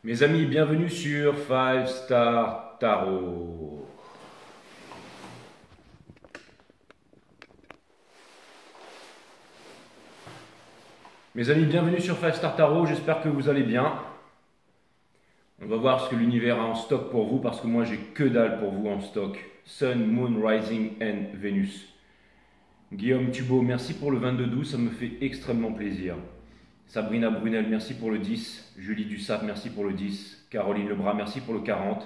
Mes amis, bienvenue sur Five Star Tarot. Mes amis, bienvenue sur Five Star Tarot, j'espère que vous allez bien. On va voir ce que l'univers a en stock pour vous parce que moi j'ai que dalle pour vous en stock. Sun, Moon, Rising and Venus. Guillaume Thubaud, merci pour le 22-12, ça me fait extrêmement plaisir. Sabrina Brunel, merci pour le 10. Julie Dussap, merci pour le 10. Caroline Lebras, merci pour le 40.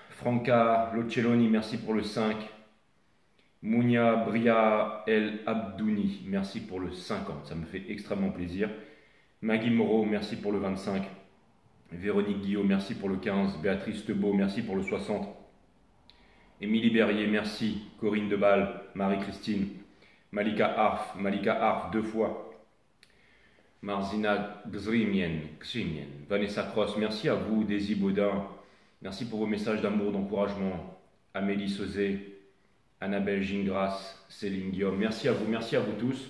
Franca Locelloni, merci pour le 5. Mounia Bria El Abdouni, merci pour le 50, ça me fait extrêmement plaisir. Maggie Moreau, merci pour le 25. Véronique Guillaume, merci pour le 15. Béatrice Tebeau, merci pour le 60. Émilie Berrier, merci. Corinne Deballe, Marie-Christine. Malika Arf, 2 fois. Marzina Gzrimien, Vanessa Cross, merci à vous. Daisy Baudin, merci pour vos messages d'amour, d'encouragement. Amélie Sauzé, Annabelle Gingras, Céline Guillaume, merci à vous tous.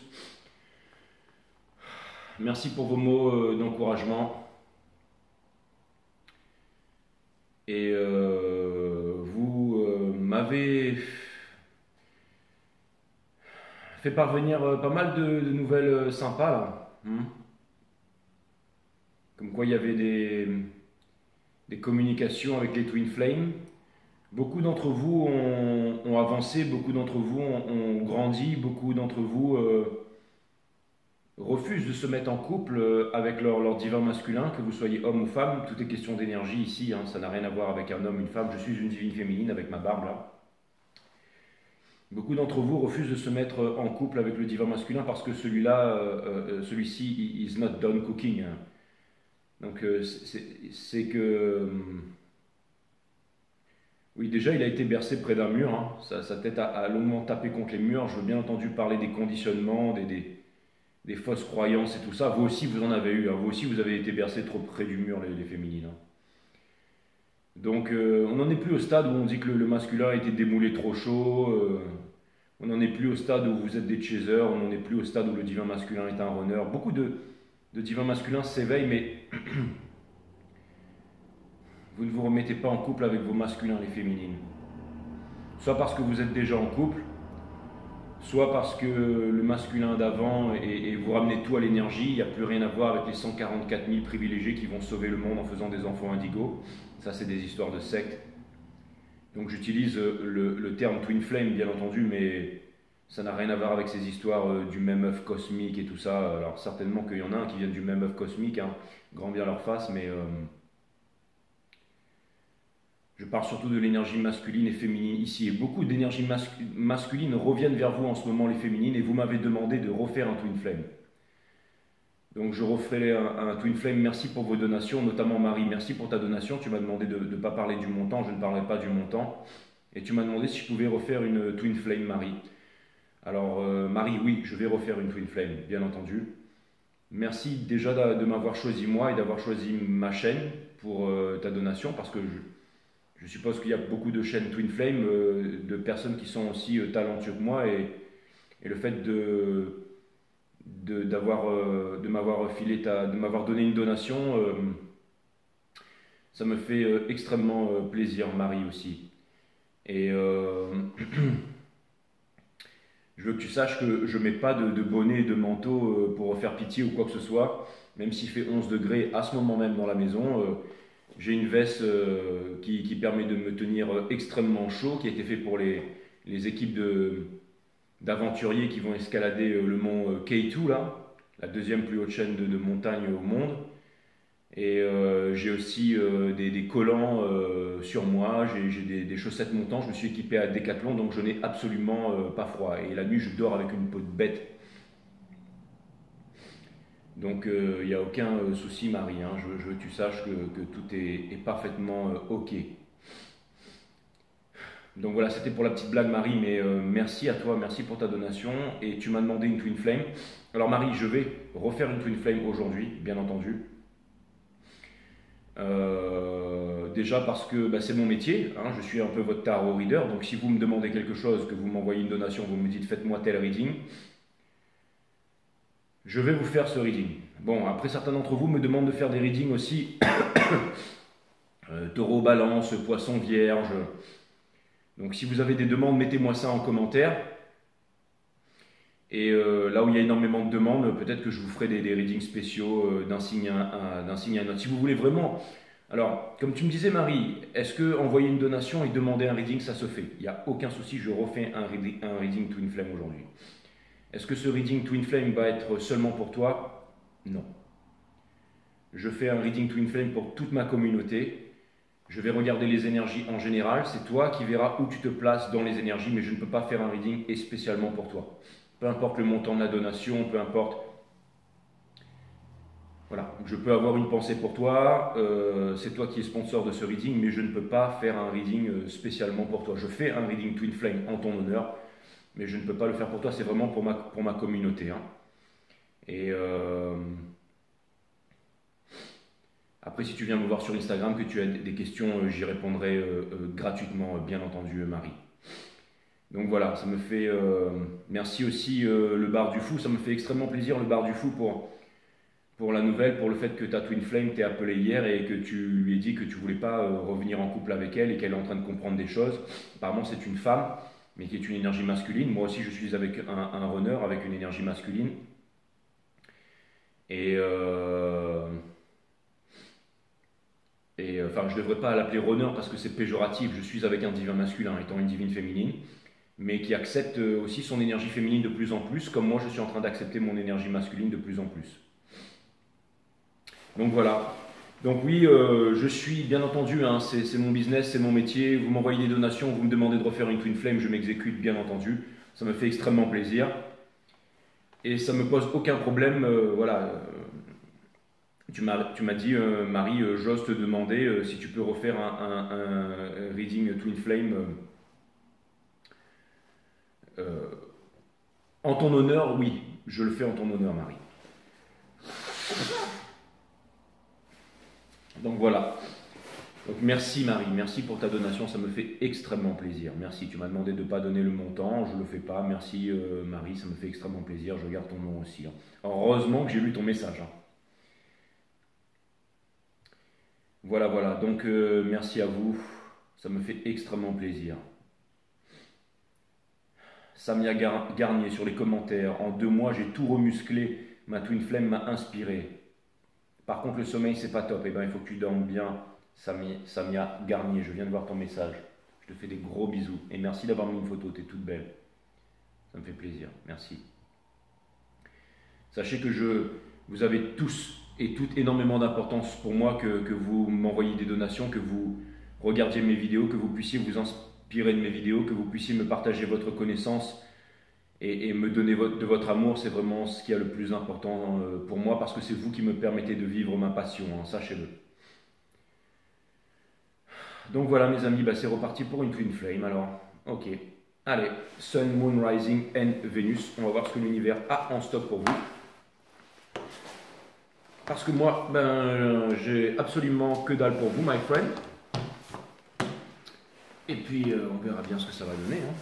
Merci pour vos mots d'encouragement. Et vous m'avez fait parvenir pas mal de nouvelles sympas là. Comme quoi il y avait des communications avec les Twin Flames. Beaucoup d'entre vous ont avancé, beaucoup d'entre vous ont grandi, beaucoup d'entre vous refusent de se mettre en couple avec leur divin masculin, que vous soyez homme ou femme. Tout est question d'énergie ici, ça n'a rien à voir avec un homme, une femme. Je suis une divine féminine avec ma barbe là. Beaucoup d'entre vous refusent de se mettre en couple avec le divin masculin parce que celui-ci is not done cooking. Donc c'est que... Oui, déjà, il a été bercé près d'un mur. Sa tête a longuement tapé contre les murs. Je veux bien entendu parler des conditionnements, des fausses croyances et tout ça. Vous aussi, vous en avez eu. Vous aussi, vous avez été bercé trop près du mur, les féminines. Donc, on n'en est plus au stade où on dit que le masculin a été démoulé trop chaud. On n'en est plus au stade où vous êtes des chasers. On n'en est plus au stade où le divin masculin est un runner. Beaucoup de divins masculins s'éveillent, mais... vous ne vous remettez pas en couple avec vos masculins, les féminines. Soit parce que vous êtes déjà en couple, soit parce que le masculin d'avant et vous ramenez tout à l'énergie, il n'y a plus rien à voir avec les 144 000 privilégiés qui vont sauver le monde en faisant des enfants indigos. Ça, c'est des histoires de sectes. Donc j'utilise le terme Twin Flame, bien entendu, mais ça n'a rien à voir avec ces histoires du même œuf cosmique et tout ça. Alors certainement qu'il y en a un qui vient du même œuf cosmique, grand bien leur face, mais... je parle surtout de l'énergie masculine et féminine ici. Et beaucoup d'énergie masculine reviennent vers vous en ce moment, les féminines, et vous m'avez demandé de refaire un Twin Flame. Donc je referai un Twin Flame. Merci pour vos donations, notamment Marie. Merci pour ta donation. Tu m'as demandé de ne pas parler du montant. Je ne parlerai pas du montant. Et tu m'as demandé si je pouvais refaire une Twin Flame, Marie. Alors Marie, oui, je vais refaire une Twin Flame, bien entendu. Merci déjà de m'avoir choisi moi et d'avoir choisi ma chaîne pour ta donation, parce que je suppose qu'il y a beaucoup de chaînes Twin Flame, de personnes qui sont aussi talentueuses que moi, et le fait de m'avoir donné une donation, ça me fait extrêmement plaisir, Marie aussi. Et je veux que tu saches que je ne mets pas de bonnet et de manteau pour faire pitié ou quoi que ce soit, même s'il fait 11 degrés à ce moment même dans la maison. J'ai une veste qui permet de me tenir extrêmement chaud, qui a été fait pour les équipes d'aventuriers qui vont escalader le mont K2, là, la deuxième plus haute chaîne de montagne au monde. Et j'ai aussi des collants sur moi, j'ai des chaussettes montantes, je me suis équipé à Decathlon, donc je n'ai absolument pas froid. Et la nuit, je dors avec une peau de bête. Donc il n'y a aucun souci, Marie. Je veux que tu saches que tout est parfaitement OK. Donc voilà, c'était pour la petite blague, Marie, mais merci à toi, merci pour ta donation. Et tu m'as demandé une Twin Flame. Alors Marie, je vais refaire une Twin Flame aujourd'hui, bien entendu. Déjà parce que c'est mon métier, je suis un peu votre tarot reader. Donc si vous me demandez quelque chose, que vous m'envoyez une donation, vous me dites faites-moi tel reading. je vais vous faire ce reading. Bon, après certains d'entre vous me demandent de faire des readings aussi taureau, balance, poisson, vierge. Donc si vous avez des demandes, mettez-moi ça en commentaire. Et là où il y a énormément de demandes, peut-être que je vous ferai des readings spéciaux d'un signe à un autre. Si vous voulez vraiment... Alors, comme tu me disais Marie, est-ce que envoyer une donation et demander un reading, ça se fait? Il n'y a aucun souci, je refais un reading Twin Flame aujourd'hui. Est-ce que ce reading Twin Flame va être seulement pour toi? Non. Je fais un reading Twin Flame pour toute ma communauté. Je vais regarder les énergies en général. C'est toi qui verras où tu te places dans les énergies, mais je ne peux pas faire un reading et spécialement pour toi. Peu importe le montant de la donation, peu importe. Voilà, je peux avoir une pensée pour toi, c'est toi qui es sponsor de ce reading, mais je ne peux pas faire un reading spécialement pour toi. Je fais un reading Twin Flame en ton honneur, mais je ne peux pas le faire pour toi, c'est vraiment pour ma communauté. Hein. Et après, si tu viens me voir sur Instagram, que tu as des questions, j'y répondrai gratuitement, bien entendu, Marie. Donc voilà, ça me fait... merci aussi le bar du fou, ça me fait extrêmement plaisir le bar du fou pour la nouvelle, pour le fait que ta Twin Flame t'ait appelé hier et que tu lui aies dit que tu voulais pas revenir en couple avec elle et qu'elle est en train de comprendre des choses. Apparemment c'est une femme, mais qui est une énergie masculine. Moi aussi je suis avec un runner avec une énergie masculine. Et enfin je ne devrais pas l'appeler runner parce que c'est péjoratif. Je suis avec un divin masculin étant une divine féminine, mais qui accepte aussi son énergie féminine de plus en plus, comme moi je suis en train d'accepter mon énergie masculine de plus en plus. Donc voilà. Donc oui, je suis bien entendu, hein, c'est mon business, c'est mon métier. Vous m'envoyez des donations, vous me demandez de refaire une Twin Flame, je m'exécute bien entendu. Ça me fait extrêmement plaisir. Et ça me pose aucun problème. Voilà. Tu m'as dit, Marie, j'ose te demander si tu peux refaire un reading Twin Flame en ton honneur. Oui, je le fais en ton honneur, Marie. Donc voilà. Donc merci Marie, merci pour ta donation, ça me fait extrêmement plaisir. Merci, tu m'as demandé de ne pas donner le montant, je ne le fais pas. Merci Marie, ça me fait extrêmement plaisir, je garde ton nom aussi. Hein. Heureusement que j'ai lu ton message. Hein. Voilà, voilà, donc merci à vous, ça me fait extrêmement plaisir. Samia Garnier sur les commentaires, en 2 mois j'ai tout remusclé, ma Twin Flame m'a inspiré. Par contre, le sommeil, c'est pas top. Eh ben, il faut que tu dormes bien, Samia Garnier. Je viens de voir ton message. Je te fais des gros bisous. Et merci d'avoir mis une photo. Tu es toute belle. Ça me fait plaisir. Merci. Sachez que vous avez tous et toutes énormément d'importance pour moi que vous m'envoyiez des donations, que vous regardiez mes vidéos, que vous puissiez vous inspirer de mes vidéos, que vous puissiez me partager votre connaissance et me donner de votre amour, c'est vraiment ce qui est le plus important pour moi, parce que c'est vous qui me permettez de vivre ma passion, hein, sachez-le. Donc voilà mes amis, bah, c'est reparti pour une Twin Flame alors. Ok, allez, Sun, Moon, Rising and Venus. On va voir ce que l'univers a en stock pour vous. Parce que moi, j'ai absolument que dalle pour vous, my friend. Et puis, on verra bien ce que ça va donner. Hein.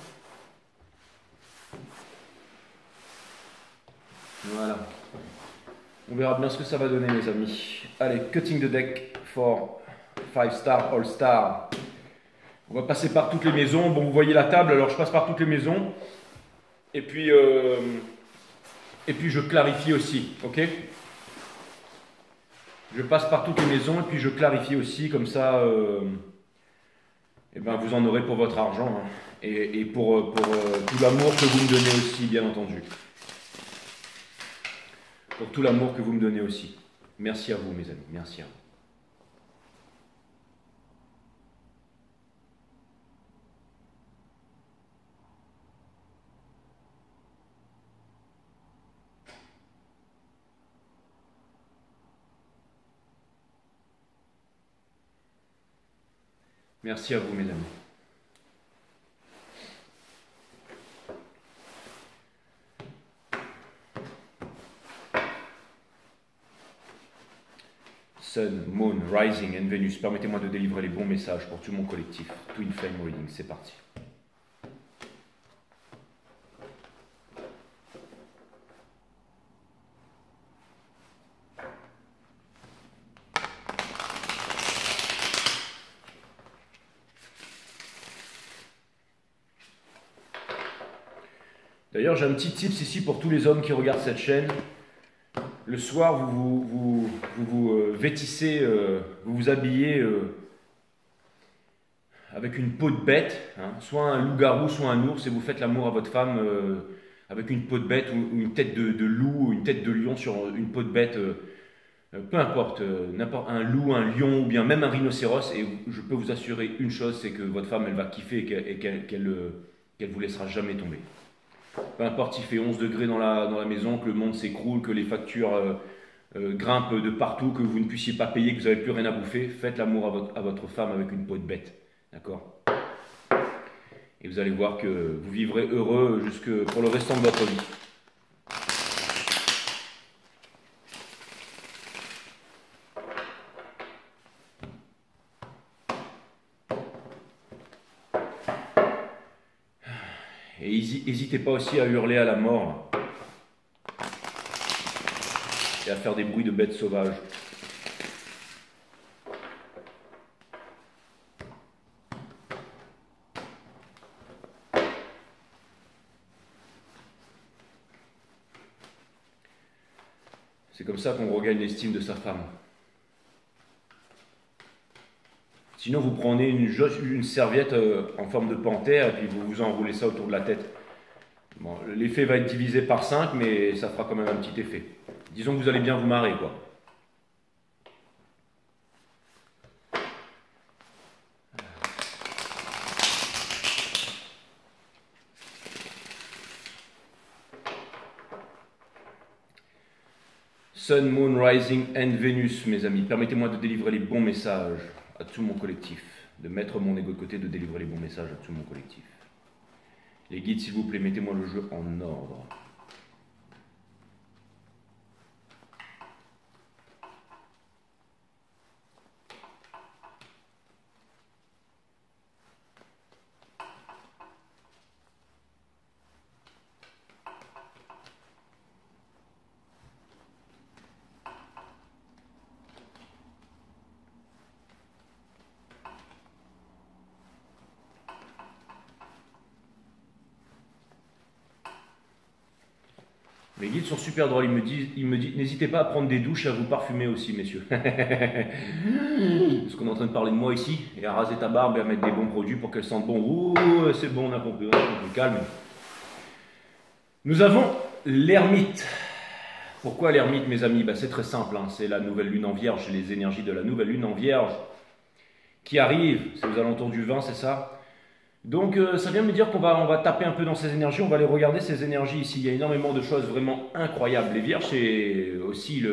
Voilà. On verra bien ce que ça va donner, mes amis. Allez, cutting the deck for 5 star all star. On va passer par toutes les maisons. Bon, vous voyez la table, alors je passe par toutes les maisons. Et puis je clarifie aussi, ok? Je passe par toutes les maisons et puis je clarifie aussi, comme ça, vous en aurez pour votre argent. Hein, et pour tout l'amour que vous me donnez aussi, bien entendu. Pour tout l'amour que vous me donnez aussi. Merci à vous, mes amis. Merci à vous. Merci à vous, mes amis. Sun, Moon, Rising and Venus. Permettez-moi de délivrer les bons messages pour tout mon collectif. Twin Flame Reading, c'est parti. D'ailleurs, j'ai un petit tips ici pour tous les hommes qui regardent cette chaîne. Le soir, vous vêtissez, vous vous habillez avec une peau de bête, hein, soit un loup-garou, soit un ours, et vous faites l'amour à votre femme avec une peau de bête ou une tête de loup ou une tête de lion sur une peau de bête, peu importe, n'importe un loup, un lion ou bien même un rhinocéros, et je peux vous assurer une chose, c'est que votre femme, elle va kiffer et qu'elle vous laissera jamais tomber. Peu importe s'il fait 11 degrés dans la maison, que le monde s'écroule, que les factures grimpent de partout, que vous ne puissiez pas payer, que vous n'avez plus rien à bouffer, faites l'amour à votre femme avec une peau de bête. D'accord? Et vous allez voir que vous vivrez heureux pour le restant de votre vie. Et n'hésitez pas aussi à hurler à la mort et à faire des bruits de bêtes sauvages. C'est comme ça qu'on regagne l'estime de sa femme. Sinon, vous prenez une serviette en forme de panthère et puis vous vous enroulez ça autour de la tête. Bon, l'effet va être divisé par 5, mais ça fera quand même un petit effet. Disons que vous allez bien vous marrer, quoi. Sun, Moon, Rising and Venus, mes amis. Permettez-moi de délivrer les bons messages à tout mon collectif. De mettre mon ego de côté, de délivrer les bons messages à tout mon collectif. Les guides, s'il vous plaît, mettez-moi le jeu en ordre. Les guides sont super drôles, ils me disent, n'hésitez pas à prendre des douches et à vous parfumer aussi, messieurs. Parce qu'on est en train de parler de moi ici, et à raser ta barbe et à mettre des bons produits pour qu'elle sente bon. Ouh, c'est bon, on a compris, calme. Nous avons l'ermite. Pourquoi l'ermite, mes amis? C'est très simple, hein. C'est la nouvelle lune en vierge, c'est les énergies de la nouvelle lune en vierge qui arrive, c'est aux alentours du 20, c'est ça? Donc ça vient de me dire qu'on va taper un peu dans ces énergies, on va aller regarder ces énergies ici. Il y a énormément de choses vraiment incroyables. Les vierges, c'est aussi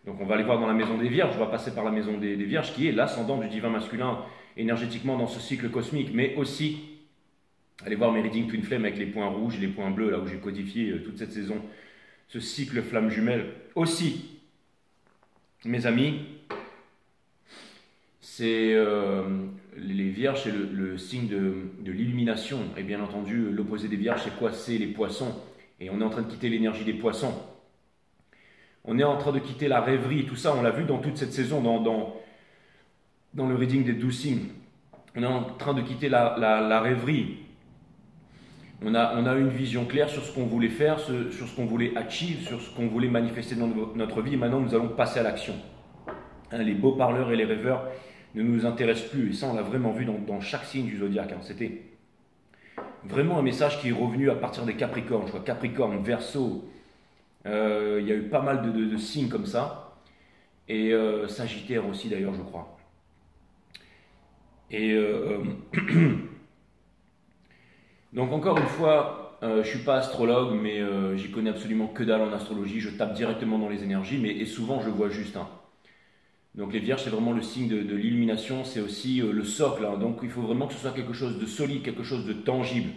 donc on va aller voir dans la maison des vierges, on va passer par la maison des vierges qui est l'ascendant du divin masculin énergétiquement dans ce cycle cosmique. Mais aussi, allez voir mes readings Twin Flame avec les points rouges et les points bleus, là où j'ai codifié toute cette saison, ce cycle flamme jumelle. Aussi, mes amis, c'est les vierges, c'est le signe de l'illumination. Et bien entendu, l'opposé des vierges, c'est quoi? C'est les poissons. Et on est en train de quitter l'énergie des poissons. On est en train de quitter la rêverie. Tout ça, on l'a vu dans toute cette saison, dans le reading des 12 signes. On est en train de quitter la rêverie. On a une vision claire sur ce qu'on voulait faire, sur ce qu'on voulait achieve, sur ce qu'on voulait manifester dans notre vie. Et maintenant, nous allons passer à l'action. Hein, les beaux parleurs et les rêveurs ne nous intéresse plus. Et ça, on l'a vraiment vu dans chaque signe du zodiaque. Hein. C'était vraiment un message qui est revenu à partir des Capricornes. Je vois Capricorne, Verseau. Il y a eu pas mal de signes comme ça. Et Sagittaire aussi, d'ailleurs, je crois. Et donc, encore une fois, je ne suis pas astrologue, mais j'y connais absolument que dalle en astrologie. Je tape directement dans les énergies, et souvent, je vois juste. Hein. Donc les vierges, c'est vraiment le signe de l'illumination, c'est aussi le socle. Hein. Donc il faut vraiment que ce soit quelque chose de solide, quelque chose de tangible.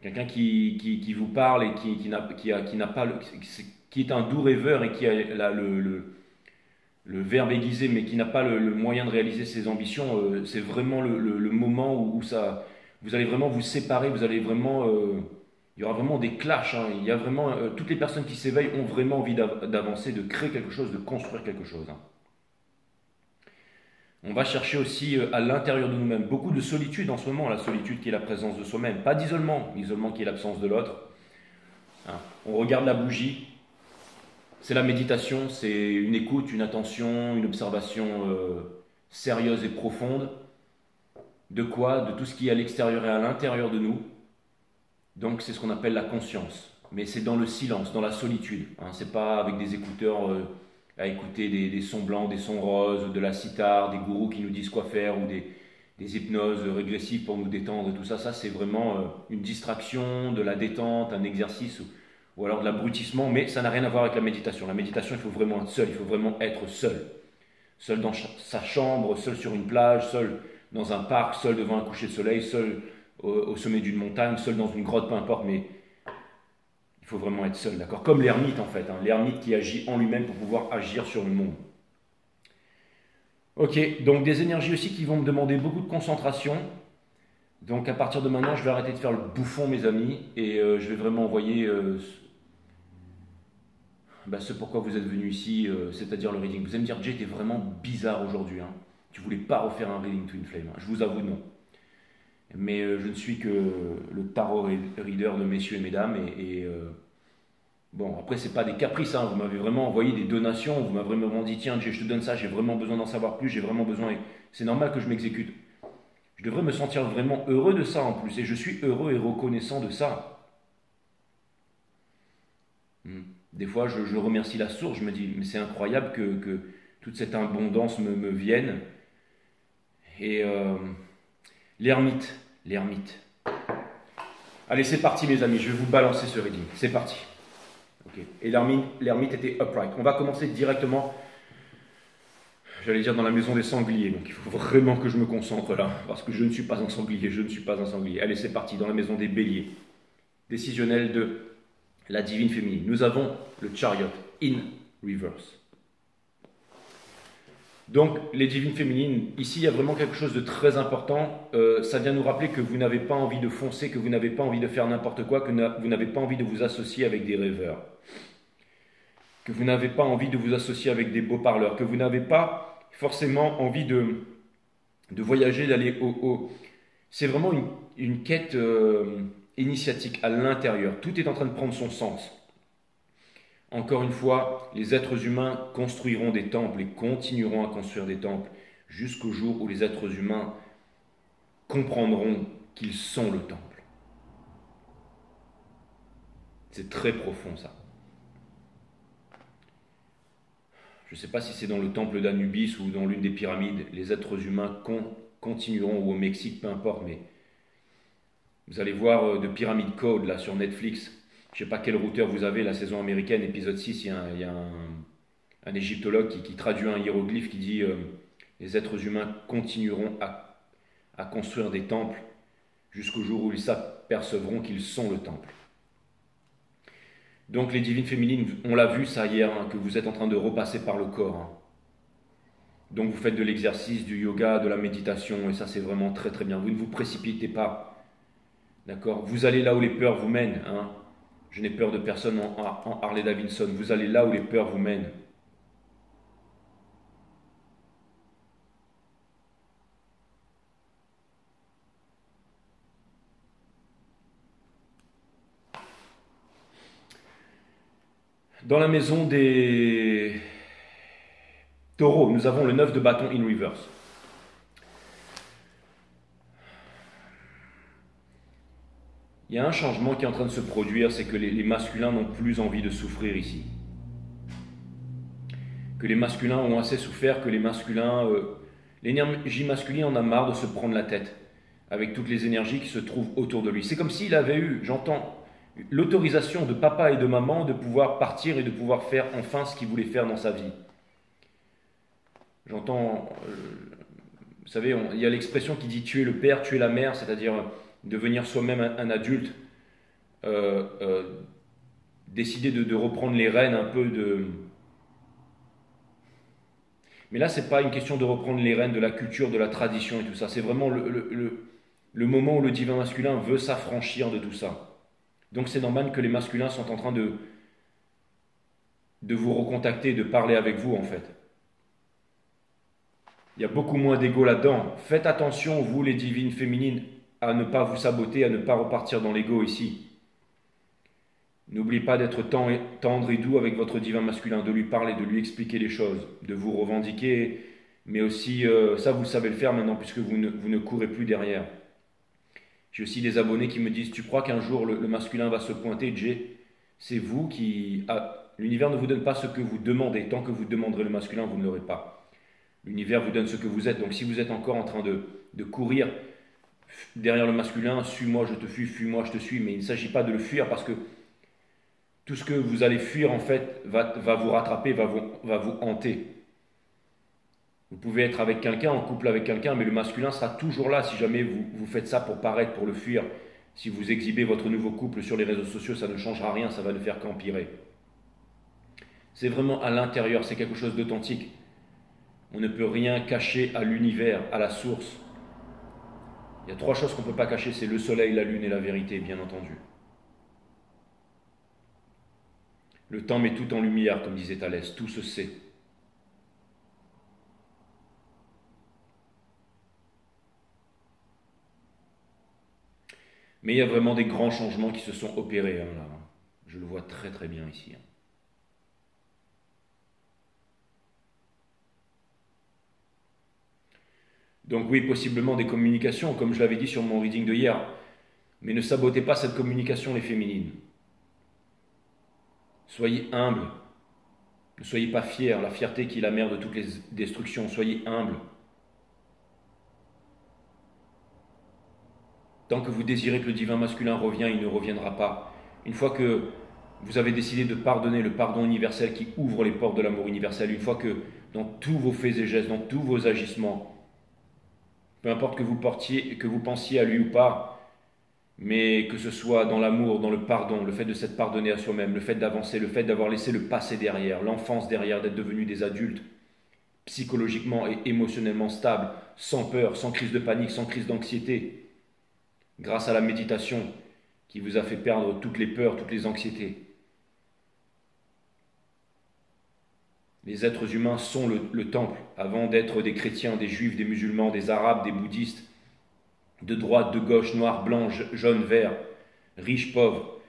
Quelqu'un qui vous parle et qui est un doux rêveur et qui a le verbe aiguisé, mais qui n'a pas le moyen de réaliser ses ambitions. C'est vraiment le moment où ça, vous allez vraiment vous séparer, vous allez vraiment... il y aura vraiment des clashs. Hein. Il y a vraiment, toutes les personnes qui s'éveillent ont vraiment envie d'avancer, de créer quelque chose, de construire quelque chose. Hein. On va chercher aussi à l'intérieur de nous-mêmes beaucoup de solitude en ce moment, la solitude qui est la présence de soi-même, pas d'isolement, l'isolement qui est l'absence de l'autre. Hein. On regarde la bougie, c'est la méditation, c'est une écoute, une attention, une observation sérieuse et profonde. De quoi? De tout ce qui est à l'extérieur et à l'intérieur de nous. Donc c'est ce qu'on appelle la conscience. Mais c'est dans le silence, dans la solitude. Hein. C'est pas avec des écouteurs à écouter des sons blancs, des sons roses, de la sitar, des gourous qui nous disent quoi faire ou des hypnoses régressives pour nous détendre et tout ça. Ça, c'est vraiment une distraction, de la détente, un exercice ou alors de l'abrutissement, mais ça n'a rien à voir avec la méditation. La méditation, il faut vraiment être seul, il faut vraiment être seul. Seul dans sa chambre, seul sur une plage, seul dans un parc, seul devant un coucher de soleil, seul au sommet d'une montagne, seul dans une grotte, peu importe, mais il faut vraiment être seul, d'accord? Comme l'ermite en fait, hein, l'ermite qui agit en lui-même pour pouvoir agir sur le monde. Ok, donc des énergies aussi qui vont me demander beaucoup de concentration. Donc à partir de maintenant, je vais arrêter de faire le bouffon, mes amis, et je vais vraiment envoyer ce pourquoi vous êtes venu ici, c'est-à-dire le reading. Vous allez me dire, Jay, t'es vraiment bizarre aujourd'hui. Hein. Tu voulais pas refaire un reading Twin Flame. Hein. Je vous avoue, non. Mais je ne suis que le tarot reader de messieurs et mesdames. Bon, après, c'est pas des caprices. Hein. Vous m'avez vraiment envoyé des donations. Vous m'avez vraiment dit, tiens, Jay, je te donne ça. J'ai vraiment besoin d'en savoir plus. J'ai vraiment besoin. C'est normal que je m'exécute. Je devrais me sentir vraiment heureux de ça en plus. Et je suis heureux et reconnaissant de ça. Des fois, je remercie la source. Je me dis, mais c'est incroyable que toute cette abondance me vienne. Et l'ermite. Allez, c'est parti, mes amis. Je vais vous balancer ce reading. C'est parti. Okay. Et l'ermite était upright. On va commencer directement, j'allais dire, dans la maison des sangliers. Donc, il faut vraiment que je me concentre là. Parce que je ne suis pas un sanglier. Allez, c'est parti. Dans la maison des béliers. Décisionnel de la divine féminine. Nous avons le chariot in reverse. Donc, les divines féminines, ici, il y a vraiment quelque chose de très important. Ça vient nous rappeler que vous n'avez pas envie de foncer, que vous n'avez pas envie de faire n'importe quoi, que vous n'avez pas envie de vous associer avec des rêveurs, que vous n'avez pas envie de vous associer avec des beaux parleurs, que vous n'avez pas forcément envie de voyager, d'aller au... C'est vraiment une quête initiatique à l'intérieur. Tout est en train de prendre son sens. Encore une fois, les êtres humains construiront des temples et continueront à construire des temples jusqu'au jour où les êtres humains comprendront qu'ils sont le temple. C'est très profond ça. Je ne sais pas si c'est dans le temple d'Anubis ou dans l'une des pyramides, les êtres humains continueront, ou au Mexique, peu importe, mais vous allez voir de Pyramid Code là sur Netflix. Je ne sais pas quel routeur vous avez, la saison américaine, épisode 6, il y a un égyptologue qui traduit un hiéroglyphe qui dit les êtres humains continueront à construire des temples jusqu'au jour où ils s'apercevront qu'ils sont le temple. Donc les divines féminines, on l'a vu ça hier, hein, que vous êtes en train de repasser par le corps. Hein. Donc vous faites de l'exercice, du yoga, de la méditation, et ça c'est vraiment très très bien. Vous ne vous précipitez pas, d'accord? Vous allez là où les peurs vous mènent, hein. Je n'ai peur de personne en Harley Davidson. Vous allez là où les peurs vous mènent. Dans la maison des taureaux, nous avons le 9 de bâton in reverse. Il y a un changement qui est en train de se produire, c'est que les masculins n'ont plus envie de souffrir ici. Que les masculins ont assez souffert, que les masculins... l'énergie masculine en a marre de se prendre la tête avec toutes les énergies qui se trouvent autour de lui. C'est comme s'il avait eu, j'entends, l'autorisation de papa et de maman de pouvoir partir et de pouvoir faire enfin ce qu'il voulait faire dans sa vie. J'entends... vous savez, il y a l'expression qui dit tuer le père, tuer la mère, c'est-à-dire... devenir soi-même un adulte, décider de reprendre les rênes un peu de... Mais là, ce n'est pas une question de reprendre les rênes de la culture, de la tradition et tout ça. C'est vraiment le moment où le divin masculin veut s'affranchir de tout ça. Donc c'est normal que les masculins sont en train de vous recontacter, de parler avec vous en fait. Il y a beaucoup moins d'ego là-dedans. Faites attention, vous les divines féminines, à ne pas vous saboter, à ne pas repartir dans l'ego ici. N'oubliez pas d'être tendre et doux avec votre divin masculin, de lui parler, de lui expliquer les choses, de vous revendiquer, mais aussi, ça vous savez le faire maintenant puisque vous ne courez plus derrière. J'ai aussi des abonnés qui me disent, tu crois qu'un jour le masculin va se pointer, Jay? C'est vous qui... l'univers ne vous donne pas ce que vous demandez. Tant que vous demanderez le masculin, vous ne l'aurez pas. L'univers vous donne ce que vous êtes. Donc si vous êtes encore en train de courir derrière le masculin, suis-moi, je te fuis, fuis-moi, je te suis, mais il ne s'agit pas de le fuir parce que tout ce que vous allez fuir, en fait, va vous rattraper, va vous hanter. Vous pouvez être avec quelqu'un, en couple avec quelqu'un, mais le masculin sera toujours là si jamais vous faites ça pour paraître, pour le fuir. Si vous exhibez votre nouveau couple sur les réseaux sociaux, ça ne changera rien, ça va ne faire qu'empirer. C'est vraiment à l'intérieur, c'est quelque chose d'authentique. On ne peut rien cacher à l'univers, à la source. Il y a 3 choses qu'on ne peut pas cacher, c'est le soleil, la lune et la vérité, bien entendu. Le temps met tout en lumière, comme disait Thalès, tout se sait. Mais il y a vraiment des grands changements qui se sont opérés, là. Je le vois très très bien ici. Donc oui, possiblement des communications, comme je l'avais dit sur mon reading de hier. Mais ne sabotez pas cette communication, les féminines. Soyez humbles. Ne soyez pas fiers. La fierté qui est la mère de toutes les destructions. Soyez humbles. Tant que vous désirez que le divin masculin revienne, il ne reviendra pas. Une fois que vous avez décidé de pardonner, le pardon universel qui ouvre les portes de l'amour universel, une fois que dans tous vos faits et gestes, dans tous vos agissements, peu importe que vous pensiez à lui ou pas, mais que ce soit dans l'amour, dans le pardon, le fait de s'être pardonné à soi-même, le fait d'avancer, le fait d'avoir laissé le passé derrière, l'enfance derrière, d'être devenus des adultes psychologiquement et émotionnellement stables, sans peur, sans crise de panique, sans crise d'anxiété, grâce à la méditation qui vous a fait perdre toutes les peurs, toutes les anxiétés. Les êtres humains sont le temple, avant d'être des chrétiens, des juifs, des musulmans, des arabes, des bouddhistes, de droite, de gauche, noir, blanc, jaune, vert, riche, pauvre.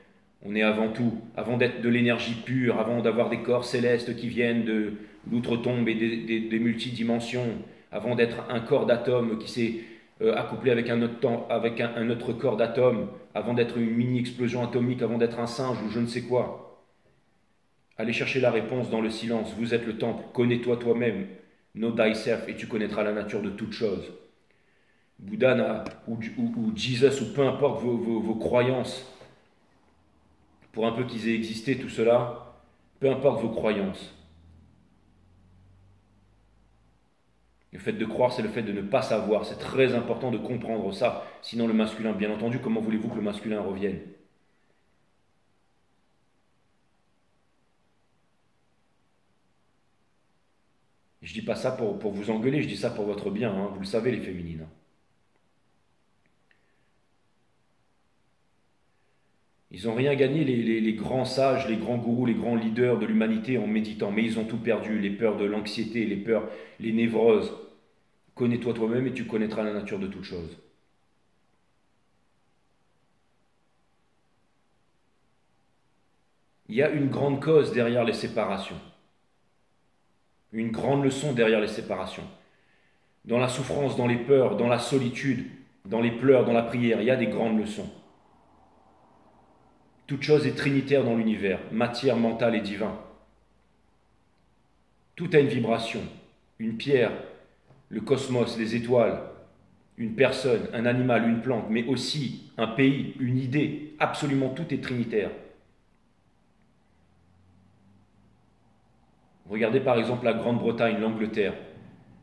On est avant tout, avant d'être de l'énergie pure, avant d'avoir des corps célestes qui viennent de l'outre-tombe et des multidimensions, avant d'être un corps d'atome qui s'est accouplé avec un autre corps d'atome, avant d'être une mini-explosion atomique, avant d'être un singe ou je ne sais quoi. Allez chercher la réponse dans le silence. Vous êtes le temple. Connais-toi toi-même. Know thyself et tu connaîtras la nature de toute chose. Bouddha ou Jesus ou peu importe vos croyances, pour un peu qu'ils aient existé tout cela, peu importe vos croyances. Le fait de croire, c'est le fait de ne pas savoir. C'est très important de comprendre ça. Sinon le masculin, bien entendu, comment voulez-vous que le masculin revienne ? Je dis pas ça pour vous engueuler, je dis ça pour votre bien, hein. Vous le savez les féminines. Ils n'ont rien gagné, les grands sages, les grands gourous, les grands leaders de l'humanité en méditant, mais ils ont tout perdu, les peurs de l'anxiété, les peurs, les névroses. Connais-toi toi-même et tu connaîtras la nature de toute chose. Il y a une grande cause derrière les séparations. Une grande leçon derrière les séparations. Dans la souffrance, dans les peurs, dans la solitude, dans les pleurs, dans la prière, il y a des grandes leçons. Toute chose est trinitaire dans l'univers, matière, mentale et divin. Tout a une vibration, une pierre, le cosmos, les étoiles, une personne, un animal, une plante, mais aussi un pays, une idée, absolument tout est trinitaire. Regardez par exemple la Grande-Bretagne, l'Angleterre.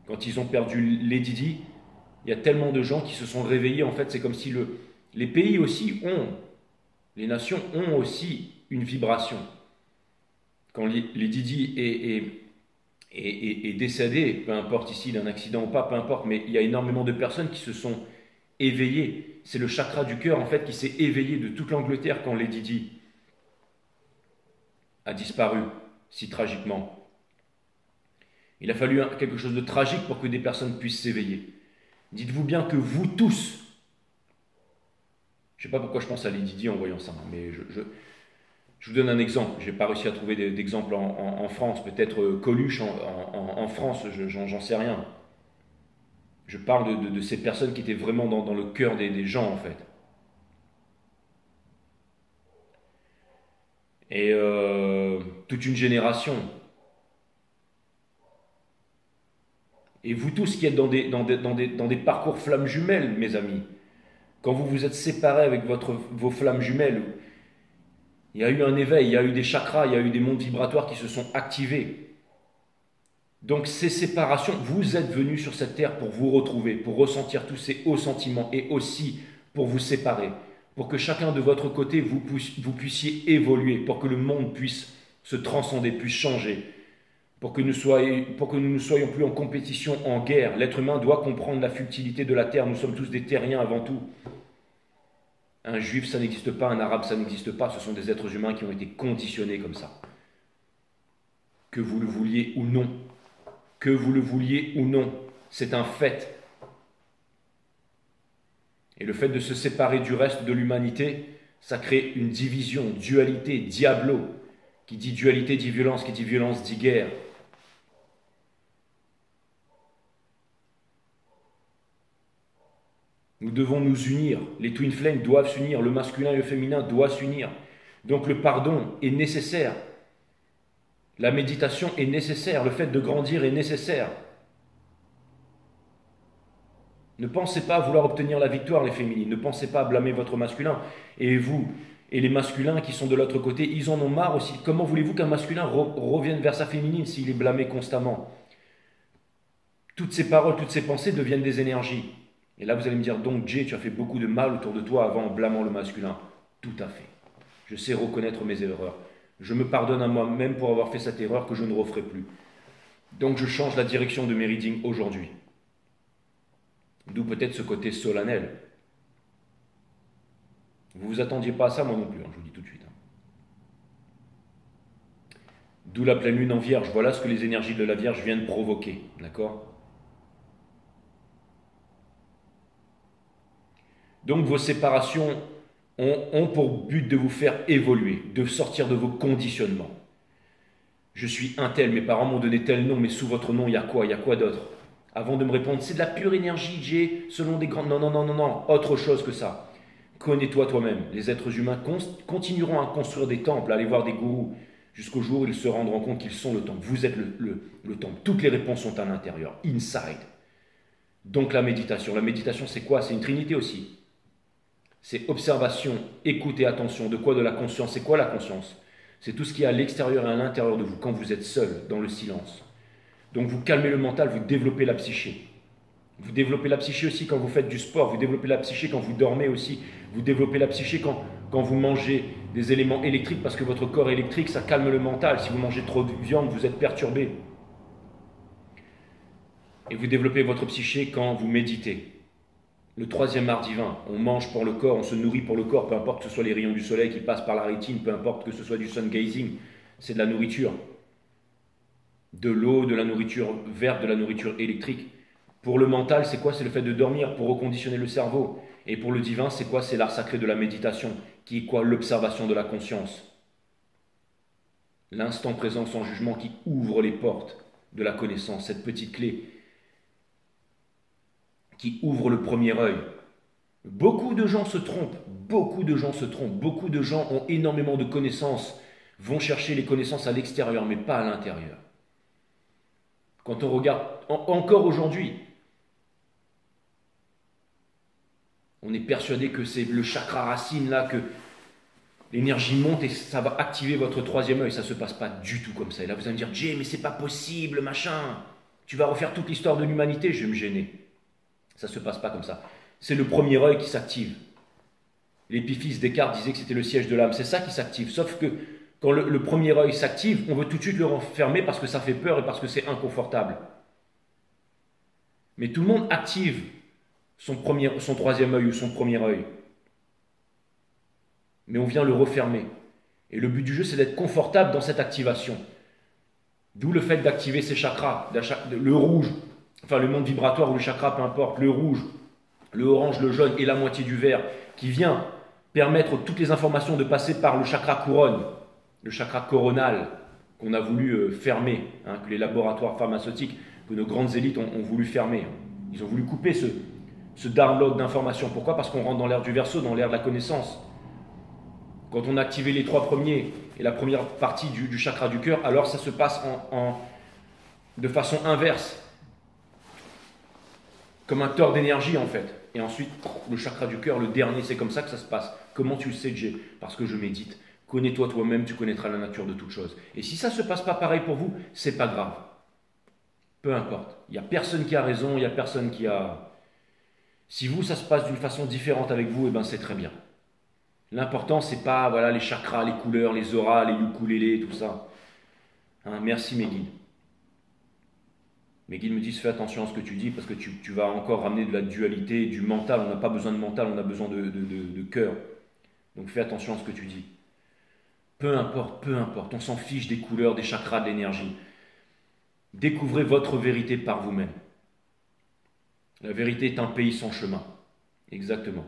Quand ils ont perdu Lady Di, il y a tellement de gens qui se sont réveillés. En fait, c'est comme si les pays aussi les nations ont aussi une vibration. Quand Lady Di est décédé, peu importe ici d'un accident ou pas, peu importe, mais il y a énormément de personnes qui se sont éveillées. C'est le chakra du cœur en fait qui s'est éveillé de toute l'Angleterre quand Lady Di a disparu si tragiquement. Il a fallu quelque chose de tragique pour que des personnes puissent s'éveiller. Dites-vous bien que vous tous, je ne sais pas pourquoi je pense à Lady Di en voyant ça, mais Je vous donne un exemple. Je n'ai pas réussi à trouver d'exemple en France. Peut-être Coluche en France, j'en sais rien. Je parle de ces personnes qui étaient vraiment dans le cœur des gens, en fait. Et toute une génération. Et vous tous qui êtes dans des parcours flammes jumelles, mes amis, quand vous vous êtes séparés avec vos flammes jumelles, il y a eu un éveil, il y a eu des chakras, il y a eu des mondes vibratoires qui se sont activés. Donc ces séparations, vous êtes venus sur cette terre pour vous retrouver, pour ressentir tous ces hauts sentiments et aussi pour vous séparer, pour que chacun de votre côté, vous puissiez évoluer, pour que le monde puisse se transcender, puisse changer, pour que nous ne soyons plus en compétition, en guerre. L'être humain doit comprendre la futilité de la terre, nous sommes tous des terriens avant tout. Un juif, ça n'existe pas, un arabe, ça n'existe pas, ce sont des êtres humains qui ont été conditionnés comme ça. Que vous le vouliez ou non, que vous le vouliez ou non, c'est un fait. Et le fait de se séparer du reste de l'humanité, ça crée une division, dualité, diablo. Qui dit dualité dit violence, qui dit violence dit guerre. Nous devons nous unir, les Twin Flames doivent s'unir, le masculin et le féminin doivent s'unir. Donc le pardon est nécessaire. La méditation est nécessaire, le fait de grandir est nécessaire. Ne pensez pas à vouloir obtenir la victoire, les féminines. Ne pensez pas à blâmer votre masculin. Et vous, et les masculins qui sont de l'autre côté, ils en ont marre aussi. Comment voulez-vous qu'un masculin revienne vers sa féminine s'il est blâmé constamment? Toutes ces paroles, toutes ces pensées deviennent des énergies. Et là, vous allez me dire, donc Jay, tu as fait beaucoup de mal autour de toi avant en blâmant le masculin. Tout à fait. Je sais reconnaître mes erreurs. Je me pardonne à moi-même pour avoir fait cette erreur que je ne referai plus. Donc je change la direction de mes readings aujourd'hui. D'où peut-être ce côté solennel. Vous ne vous attendiez pas à ça, moi non plus, je vous le dis tout de suite. D'où la pleine lune en Vierge. Voilà ce que les énergies de la Vierge viennent provoquer. D'accord? Donc vos séparations ont pour but de vous faire évoluer, de sortir de vos conditionnements. Je suis un tel, mes parents m'ont donné tel nom, mais sous votre nom, il y a quoi? Il y a quoi d'autre? Avant de me répondre, c'est de la pure énergie, Jay, selon des grandes... Non, autre chose que ça. Connais-toi toi-même. Les êtres humains continueront à construire des temples, à aller voir des gourous, jusqu'au jour où ils se rendront compte qu'ils sont le temple. Vous êtes le temple. Toutes les réponses sont à l'intérieur, inside. Donc la méditation. La méditation, c'est quoi? C'est une trinité aussi. C'est observation, écoute et attention. De quoi? De la conscience. C'est quoi la conscience? C'est tout ce qui est à l'extérieur et à l'intérieur de vous, quand vous êtes seul, dans le silence. Donc vous calmez le mental, vous développez la psyché. Vous développez la psyché aussi quand vous faites du sport, vous développez la psyché quand vous dormez aussi, vous développez la psyché quand vous mangez des éléments électriques, parce que votre corps électrique, ça calme le mental. Si vous mangez trop de viande, vous êtes perturbé. Et vous développez votre psyché quand vous méditez. Le troisième art divin, on mange pour le corps, on se nourrit pour le corps, peu importe que ce soit les rayons du soleil qui passent par la rétine, peu importe que ce soit du sun gazing, c'est de la nourriture. De l'eau, de la nourriture verte, de la nourriture électrique. Pour le mental, c'est quoi? C'est le fait de dormir pour reconditionner le cerveau. Et pour le divin, c'est quoi? C'est l'art sacré de la méditation, qui est quoi? L'observation de la conscience. L'instant présent sans jugement qui ouvre les portes de la connaissance, cette petite clé qui ouvre le premier œil. Beaucoup de gens se trompent, beaucoup de gens ont énormément de connaissances, vont chercher les connaissances à l'extérieur, mais pas à l'intérieur. Quand on regarde, encore aujourd'hui, on est persuadé que c'est le chakra racine là, que l'énergie monte et ça va activer votre troisième œil. Ça ne se passe pas du tout comme ça. Et là, vous allez me dire, Jay, mais c'est pas possible, machin. Tu vas refaire toute l'histoire de l'humanité, je vais me gêner. Ça ne se passe pas comme ça. C'est le premier œil qui s'active. L'épiphyse Descartes disait que c'était le siège de l'âme. C'est ça qui s'active. Sauf que quand le premier œil s'active, on veut tout de suite le renfermer parce que ça fait peur et parce que c'est inconfortable. Mais tout le monde active son troisième œil ou son premier œil. Mais on vient le refermer. Et le but du jeu, c'est d'être confortable dans cette activation. D'où le fait d'activer ces chakras. Le rouge, enfin le monde vibratoire ou le chakra, peu importe, le rouge, le orange, le jaune et la moitié du vert, qui vient permettre toutes les informations de passer par le chakra couronne. le chakra coronal qu'on a voulu fermer, hein, que les laboratoires pharmaceutiques, que nos grandes élites ont voulu fermer. Ils ont voulu couper ce download d'informations. Pourquoi? Parce qu'on rentre dans l'ère du Verseau, dans l'ère de la connaissance. Quand on a activé les 3 premiers et la première partie du chakra du cœur, alors ça se passe de façon inverse, comme un tort d'énergie en fait. Et ensuite, le chakra du cœur, le dernier, c'est comme ça que ça se passe. Comment tu le sais, Jay? Parce que je médite. Connais-toi toi-même, tu connaîtras la nature de toute chose. Et si ça ne se passe pas pareil pour vous, c'est pas grave. Peu importe. Il n'y a personne qui a raison, il n'y a personne qui a... Si vous, ça se passe d'une façon différente avec vous, eh ben c'est très bien. L'important, c'est pas voilà, les chakras, les couleurs, les auras, les ukulélés, tout ça. Hein, merci mes guides. Mes guides me disent fais attention à ce que tu dis parce que tu vas encore ramener de la dualité, du mental. On n'a pas besoin de mental, on a besoin de cœur. Donc fais attention à ce que tu dis. Peu importe, on s'en fiche des couleurs, des chakras, de l'énergie. Découvrez votre vérité par vous-même. La vérité est un pays sans chemin. Exactement.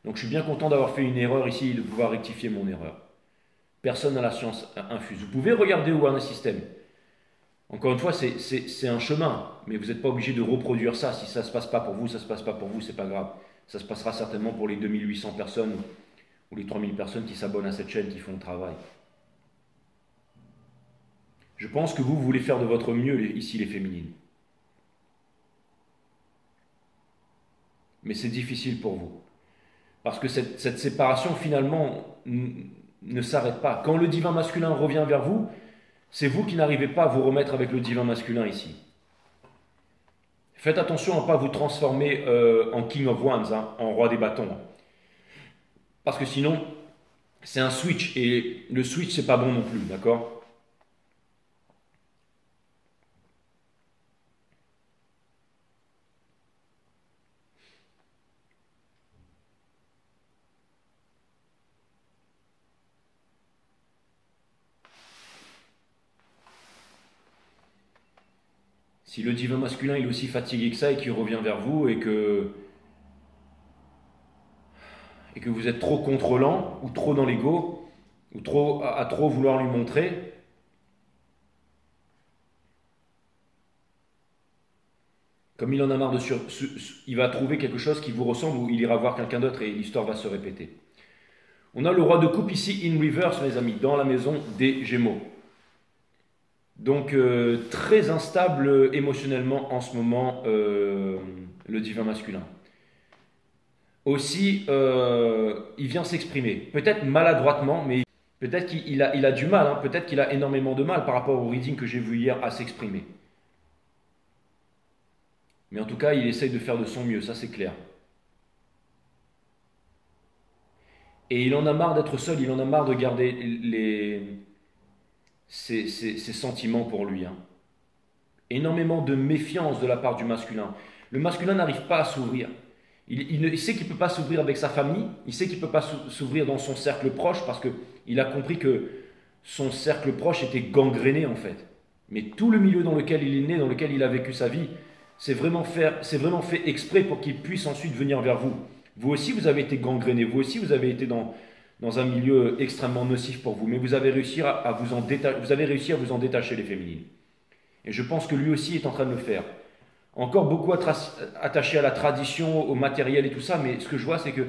Donc je suis bien content d'avoir fait une erreur ici et de pouvoir rectifier mon erreur. Personne n'a la science infuse. Vous pouvez regarder Awareness System. Encore une fois, c'est un chemin, mais vous n'êtes pas obligé de reproduire ça. Si ça ne se passe pas pour vous, ça ne se passe pas pour vous, c'est pas grave. Ça se passera certainement pour les 2800 personnes ou les 3000 personnes qui s'abonnent à cette chaîne, qui font le travail. Je pense que vous voulez faire de votre mieux ici, les féminines. Mais c'est difficile pour vous. Parce que cette séparation, finalement, ne s'arrête pas. Quand le divin masculin revient vers vous, c'est vous qui n'arrivez pas à vous remettre avec le divin masculin ici. Faites attention à ne pas vous transformer en King of Wands, hein, en roi des bâtons. Parce que sinon, c'est un switch. Et le switch, c'est pas bon non plus, d'accord ? Si le divin masculin il est aussi fatigué que ça et qu'il revient vers vous et que vous êtes trop contrôlant ou trop dans l'ego ou à trop vouloir lui montrer, comme il en a marre il va trouver quelque chose qui vous ressemble ou il ira voir quelqu'un d'autre et l'histoire va se répéter. On a le roi de coupe ici in reverse, mes amis, dans la maison des Gémeaux. Donc très instable émotionnellement en ce moment, le divin masculin. Aussi, il vient s'exprimer, peut-être maladroitement, mais peut-être qu'il a du mal, hein, peut-être qu'il a énormément de mal par rapport au reading que j'ai vu hier à s'exprimer. Mais en tout cas, il essaye de faire de son mieux, ça c'est clair. Et il en a marre d'être seul, il en a marre de garder ses sentiments pour lui. Hein. Énormément de méfiance de la part du masculin. Le masculin n'arrive pas à s'ouvrir. Il sait qu'il ne peut pas s'ouvrir avec sa famille, il sait qu'il ne peut pas s'ouvrir dans son cercle proche parce qu'il a compris que son cercle proche était gangréné en fait. Mais tout le milieu dans lequel il est né, dans lequel il a vécu sa vie, c'est vraiment fait exprès pour qu'il puisse ensuite venir vers vous. Vous aussi, vous avez été gangréné, vous aussi, vous avez été dans un milieu extrêmement nocif pour vous, mais vous avez réussi à vous en détacher, les féminines. Et je pense que lui aussi est en train de le faire. Encore beaucoup attaché à la tradition, au matériel et tout ça, mais ce que je vois, c'est que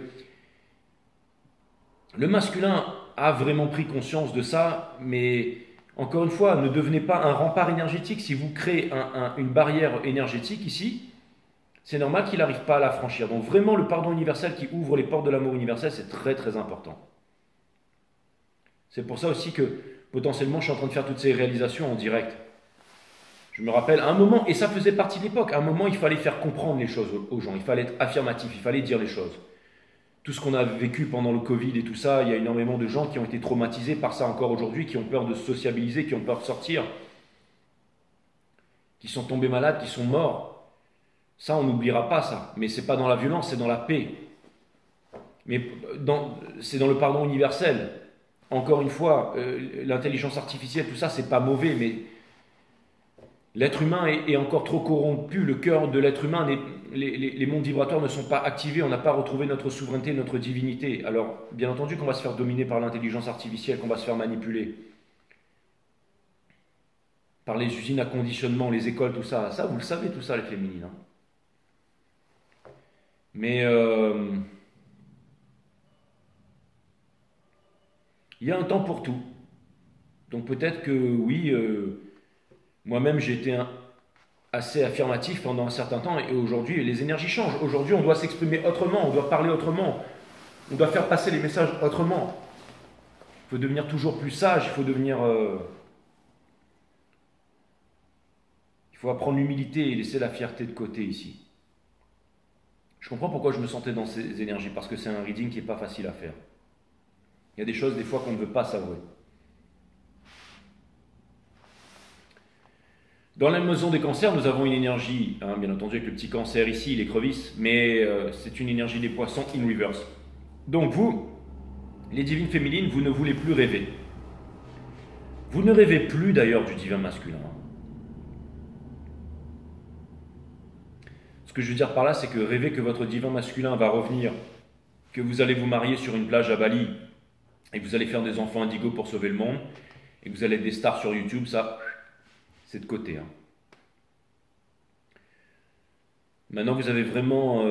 le masculin a vraiment pris conscience de ça, mais encore une fois, ne devenez pas un rempart énergétique. Si vous créez une barrière énergétique ici, c'est normal qu'il n'arrive pas à la franchir. Donc vraiment, le pardon universel qui ouvre les portes de l'amour universel, c'est très très important. C'est pour ça aussi que potentiellement, je suis en train de faire toutes ces réalisations en direct. Je me rappelle, à un moment, et ça faisait partie de l'époque, à un moment, il fallait faire comprendre les choses aux gens, il fallait être affirmatif, il fallait dire les choses. Tout ce qu'on a vécu pendant le Covid et tout ça, il y a énormément de gens qui ont été traumatisés par ça encore aujourd'hui, qui ont peur de se sociabiliser, qui ont peur de sortir, qui sont tombés malades, qui sont morts. Ça, on n'oubliera pas ça, mais c'est pas dans la violence, c'est dans la paix. Mais c'est dans le pardon universel. Encore une fois, l'intelligence artificielle, tout ça, c'est pas mauvais, mais l'être humain est encore trop corrompu. Le cœur de l'être humain les mondes vibratoires ne sont pas activés, on n'a pas retrouvé notre souveraineté, notre divinité. Alors, bien entendu qu'on va se faire dominer par l'intelligence artificielle, qu'on va se faire manipuler. Par les usines à conditionnement, les écoles, tout ça. Ça, vous le savez, tout ça, les féminines. Hein. Mais il y a un temps pour tout. Donc peut-être que oui, moi-même j'ai été assez affirmatif pendant un certain temps et aujourd'hui les énergies changent. Aujourd'hui on doit s'exprimer autrement, on doit parler autrement, on doit faire passer les messages autrement. Il faut devenir toujours plus sage, il faut devenir... il faut apprendre l'humilité et laisser la fierté de côté ici. Je comprends pourquoi je me sentais dans ces énergies, parce que c'est un reading qui n'est pas facile à faire. Il y a des choses des fois qu'on ne veut pas s'avouer. Dans la maison des cancers, nous avons une énergie, hein, bien entendu avec le petit cancer ici, l'écrevisse, mais c'est une énergie des poissons in reverse. Donc vous, les divines féminines, vous ne voulez plus rêver. Vous ne rêvez plus d'ailleurs du divin masculin. Ce que je veux dire par là, c'est que rêver que votre divin masculin va revenir, que vous allez vous marier sur une plage à Bali, et que vous allez faire des enfants indigos pour sauver le monde, et que vous allez être des stars sur YouTube, ça, c'est de côté. Hein. Maintenant, vous avez vraiment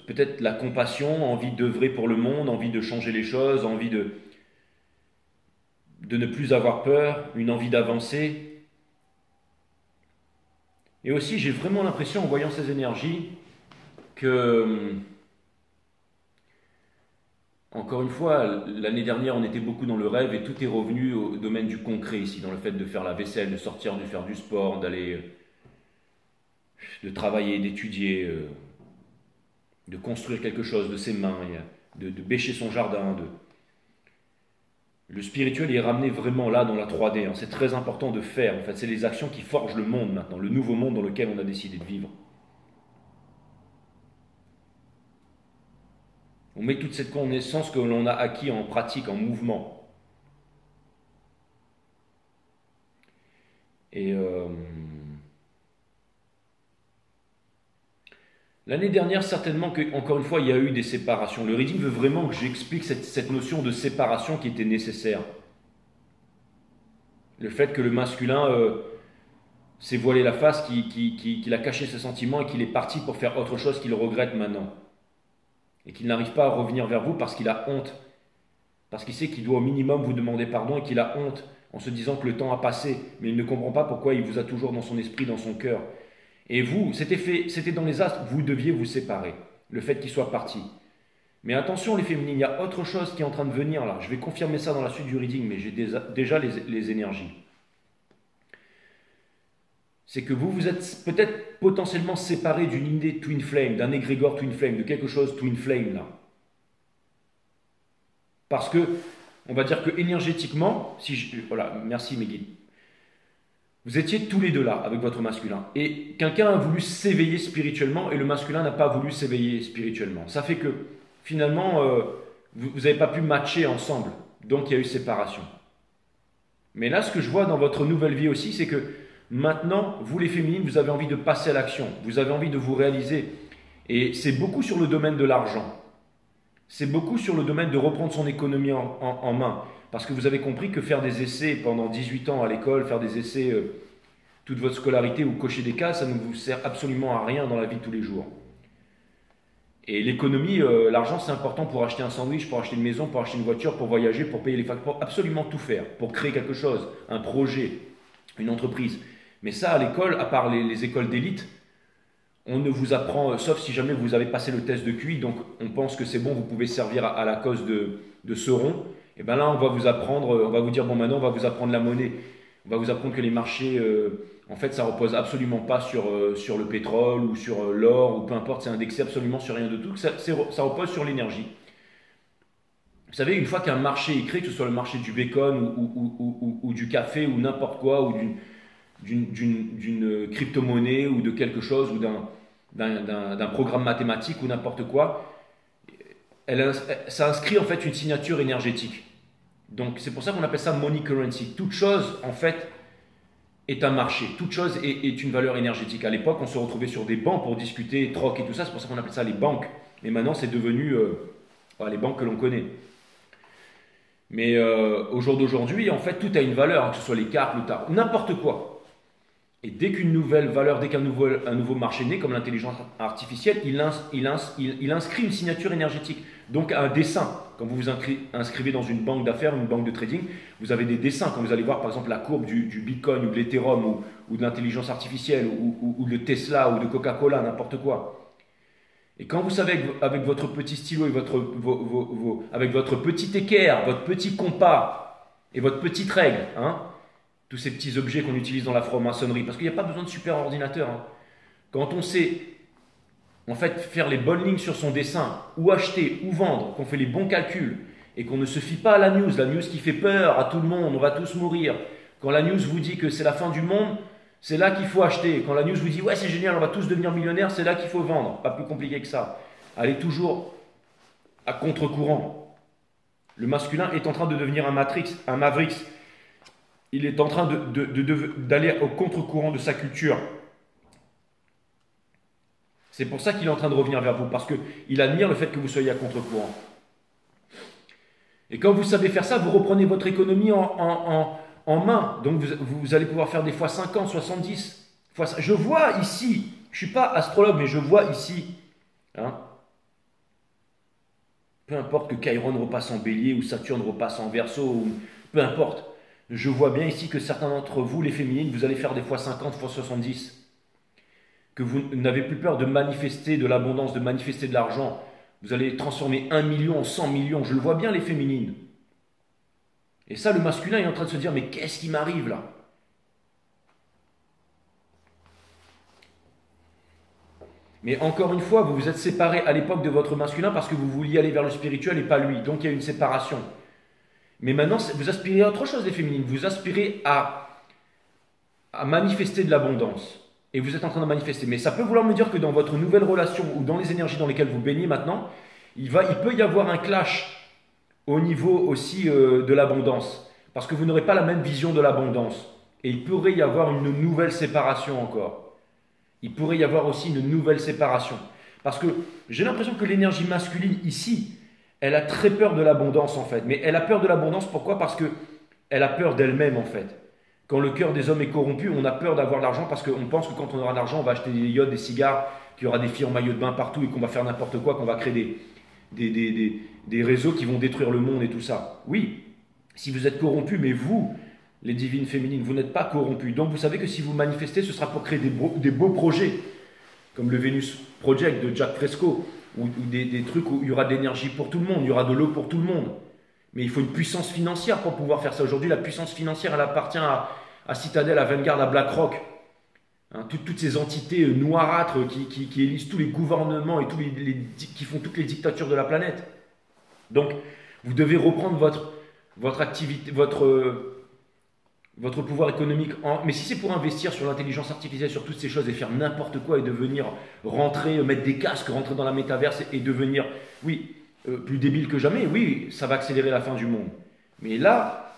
peut-être la compassion, envie d'œuvrer pour le monde, envie de changer les choses, envie de ne plus avoir peur, une envie d'avancer. Et aussi, j'ai vraiment l'impression, en voyant ces énergies, que, encore une fois, l'année dernière, on était beaucoup dans le rêve et tout est revenu au domaine du concret ici, dans le fait de faire la vaisselle, de sortir, de faire du sport, de travailler, d'étudier, de construire quelque chose de ses mains, de bêcher son jardin. Le spirituel est ramené vraiment là dans la 3D. Hein. C'est très important de faire. En fait, c'est les actions qui forgent le monde maintenant, le nouveau monde dans lequel on a décidé de vivre. On met toute cette connaissance que l'on a acquis en pratique, en mouvement. Et l'année dernière, certainement que, encore une fois, il y a eu des séparations. Le reading veut vraiment que j'explique cette notion de séparation qui était nécessaire. Le fait que le masculin s'est voilé la face, qu'il a caché ses sentiments et qu'il est parti pour faire autre chose qu'il regrette maintenant. Et qu'il n'arrive pas à revenir vers vous parce qu'il a honte. Parce qu'il sait qu'il doit au minimum vous demander pardon et qu'il a honte en se disant que le temps a passé. Mais il ne comprend pas pourquoi il vous a toujours dans son esprit, dans son cœur. Et vous, c'était dans les astres, vous deviez vous séparer, le fait qu'il soit parti. Mais attention les féminines, il y a autre chose qui est en train de venir là. Je vais confirmer ça dans la suite du reading, mais j'ai déjà les énergies. C'est que vous êtes peut-être potentiellement séparé d'une idée Twin Flame, d'un égrégore Twin Flame, de quelque chose Twin Flame là. Parce que, on va dire que énergétiquement, voilà, merci mes guides. Vous étiez tous les deux là, avec votre masculin. Et quelqu'un a voulu s'éveiller spirituellement et le masculin n'a pas voulu s'éveiller spirituellement. Ça fait que, finalement, vous n'avez pas pu matcher ensemble. Donc, il y a eu séparation. Mais là, ce que je vois dans votre nouvelle vie aussi, c'est que maintenant, vous les féminines, vous avez envie de passer à l'action. Vous avez envie de vous réaliser. Et c'est beaucoup sur le domaine de l'argent. C'est beaucoup sur le domaine de reprendre son économie en main. Parce que vous avez compris que faire des essais pendant 18 ans à l'école, faire des essais toute votre scolarité ou cocher des cases, ça ne vous sert absolument à rien dans la vie de tous les jours. Et l'économie, l'argent c'est important pour acheter un sandwich, pour acheter une maison, pour acheter une voiture, pour voyager, pour payer les factures, pour absolument tout faire, pour créer quelque chose, un projet, une entreprise. Mais ça à l'école, à part les écoles d'élite, on ne vous apprend, sauf si jamais vous avez passé le test de QI, donc on pense que c'est bon, vous pouvez servir à la cause de ce rond. Et bien là, on va vous apprendre, on va vous dire, bon maintenant, on va vous apprendre la monnaie. On va vous apprendre que les marchés, en fait, ça repose absolument pas sur le pétrole ou sur l'or ou peu importe, c'est indexé absolument sur rien de tout. Ça repose sur l'énergie. Vous savez, une fois qu'un marché est créé, que ce soit le marché du bacon ou du café ou n'importe quoi, ou d'une crypto-monnaie ou de quelque chose ou d'un programme mathématique ou n'importe quoi, ça inscrit en fait une signature énergétique. Donc c'est pour ça qu'on appelle ça money currency. Toute chose en fait est un marché. Toute chose est une valeur énergétique. À l'époque, on se retrouvait sur des bancs pour discuter troc et tout ça. C'est pour ça qu'on appelle ça les banques. Mais maintenant, c'est devenu les banques que l'on connaît. Mais au jour d'aujourd'hui, en fait, tout a une valeur, hein, que ce soit les cartes, le tarot, n'importe quoi. Et dès qu'une nouvelle valeur, dès qu'un nouveau marché naît, comme l'intelligence artificielle, il inscrit une signature énergétique. Donc un dessin. Quand vous vous inscrivez dans une banque d'affaires, une banque de trading, vous avez des dessins. Quand vous allez voir par exemple la courbe du Bitcoin ou de l'Ethereum ou de l'intelligence artificielle ou de Tesla ou de Coca-Cola, n'importe quoi. Et quand vous savez avec votre petit stylo et avec votre petit équerre, votre petit compas et votre petite règle, hein, tous ces petits objets qu'on utilise dans la franc-maçonnerie, parce qu'il n'y a pas besoin de super ordinateur. Hein. Quand on sait en fait faire les bonnes lignes sur son dessin, ou acheter, ou vendre, qu'on fait les bons calculs, et qu'on ne se fie pas à la news qui fait peur à tout le monde, on va tous mourir. Quand la news vous dit que c'est la fin du monde, c'est là qu'il faut acheter. Quand la news vous dit ouais c'est génial, on va tous devenir millionnaires, c'est là qu'il faut vendre. Pas plus compliqué que ça. Allez toujours à contre-courant. Le masculin est en train de devenir un Mavrix. Il est en train d'aller au contre-courant de sa culture. C'est pour ça qu'il est en train de revenir vers vous, parce qu'il admire le fait que vous soyez à contre-courant. Et quand vous savez faire ça, vous reprenez votre économie en main. Donc vous allez pouvoir faire des fois 50, 70. Je vois ici, je ne suis pas astrologue, mais je vois ici, hein, peu importe que Chiron repasse en bélier ou Saturne repasse en Verseau, peu importe. Je vois bien ici que certains d'entre vous, les féminines, vous allez faire des fois 50, fois 70. Que vous n'avez plus peur de manifester de l'abondance, de manifester de l'argent. Vous allez transformer 1 million en 100 millions. Je le vois bien, les féminines. Et ça, le masculin est en train de se dire, mais qu'est-ce qui m'arrive là? Mais encore une fois, vous vous êtes séparés à l'époque de votre masculin parce que vous vouliez aller vers le spirituel et pas lui. Donc il y a une séparation. Mais maintenant, vous aspirez à autre chose, les féminines. Vous aspirez à manifester de l'abondance. Et vous êtes en train de manifester. Mais ça peut vouloir me dire que dans votre nouvelle relation ou dans les énergies dans lesquelles vous baignez maintenant, il peut y avoir un clash au niveau aussi de l'abondance. Parce que vous n'aurez pas la même vision de l'abondance. Et il pourrait y avoir une nouvelle séparation encore. Il pourrait y avoir aussi une nouvelle séparation. Parce que j'ai l'impression que l'énergie masculine ici, elle a très peur de l'abondance en fait. Mais elle a peur de l'abondance, pourquoi? Parce qu'elle a peur d'elle-même en fait. Quand le cœur des hommes est corrompu, on a peur d'avoir de l'argent parce qu'on pense que quand on aura de l'argent, on va acheter des yachts, des cigares, qu'il y aura des filles en maillot de bain partout et qu'on va faire n'importe quoi, qu'on va créer des réseaux qui vont détruire le monde et tout ça. Oui, si vous êtes corrompu, mais vous, les divines féminines, vous n'êtes pas corrompus. Donc vous savez que si vous manifestez, ce sera pour créer des beaux projets, comme le Venus Project de Jack Fresco, ou des trucs où il y aura de l'énergie pour tout le monde, il y aura de l'eau pour tout le monde. Mais il faut une puissance financière pour pouvoir faire ça. Aujourd'hui, la puissance financière, elle appartient à Citadel, à Vanguard, à BlackRock. Hein, toutes ces entités noirâtres qui élisent tous les gouvernements et qui font toutes les dictatures de la planète. Donc, vous devez reprendre votre activité, votre pouvoir économique. Mais si c'est pour investir sur l'intelligence artificielle, sur toutes ces choses et faire n'importe quoi et devenir rentrer, mettre des casques, rentrer dans la métaverse et devenir, oui, plus débile que jamais, oui, ça va accélérer la fin du monde. Mais là,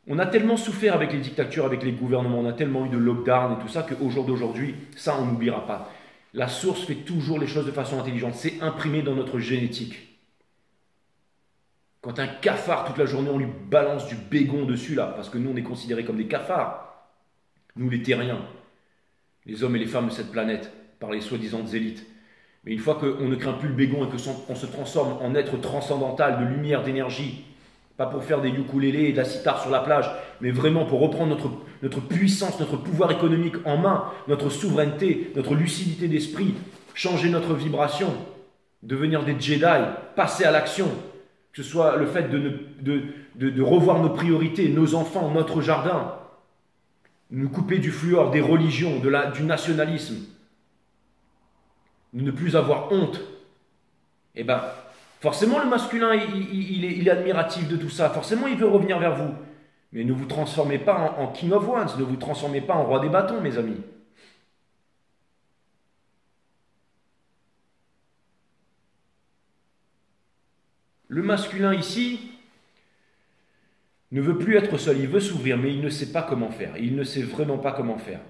on a tellement souffert avec les dictatures, avec les gouvernements, on a tellement eu de lockdown et tout ça qu'au jour d'aujourd'hui, ça on n'oubliera pas. La source fait toujours les choses de façon intelligente, c'est imprimé dans notre génétique. Quand un cafard, toute la journée, on lui balance du bégon dessus, là, parce que nous, on est considérés comme des cafards. Nous, les terriens, les hommes et les femmes de cette planète, par les soi-disant élites. Mais une fois qu'on ne craint plus le bégon et qu'on se transforme en être transcendantal, de lumière, d'énergie, pas pour faire des ukulélés et de la sitar sur la plage, mais vraiment pour reprendre notre puissance, notre pouvoir économique en main, notre souveraineté, notre lucidité d'esprit, changer notre vibration, devenir des Jedi, passer à l'action, que ce soit le fait de revoir nos priorités, nos enfants, notre jardin, nous couper du fluor, des religions, du nationalisme, de ne plus avoir honte, eh bien, forcément le masculin, il est admiratif de tout ça, forcément il veut revenir vers vous. Mais ne vous transformez pas en King of Wands, ne vous transformez pas en roi des bâtons, mes amis. Le masculin ici, ne veut plus être seul, il veut s'ouvrir, mais il ne sait pas comment faire. Il ne sait vraiment pas comment faire.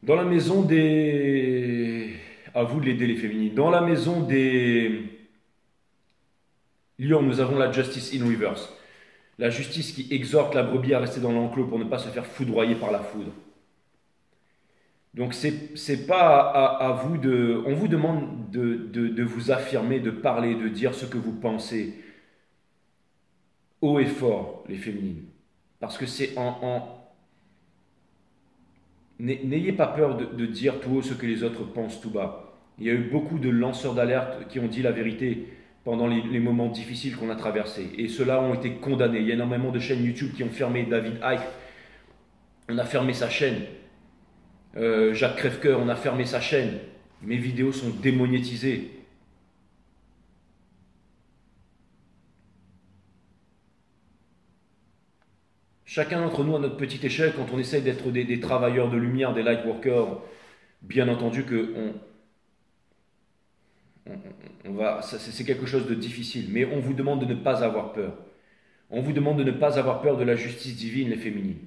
Dans la maison des... À vous de l'aider les féminines. Dans la maison des lions, nous avons la justice in reverse. La justice qui exhorte la brebis à rester dans l'enclos pour ne pas se faire foudroyer par la foudre. Donc c'est pas à vous de... On vous demande de vous affirmer, de parler, de dire ce que vous pensez. Haut et fort, les féminines. Parce que c'est N'ayez pas peur de dire tout haut ce que les autres pensent tout bas. Il y a eu beaucoup de lanceurs d'alerte qui ont dit la vérité pendant les moments difficiles qu'on a traversés. Et ceux-là ont été condamnés. Il y a énormément de chaînes YouTube qui ont fermé. David Icke, on a fermé sa chaîne. Jacques Crèvecoeur, on a fermé sa chaîne. Mes vidéos sont démonétisées. Chacun d'entre nous à notre petite échelle, quand on essaye d'être des travailleurs de lumière, des light workers, bien entendu que c'est quelque chose de difficile. Mais on vous demande de ne pas avoir peur. On vous demande de ne pas avoir peur de la justice divine, les féminines.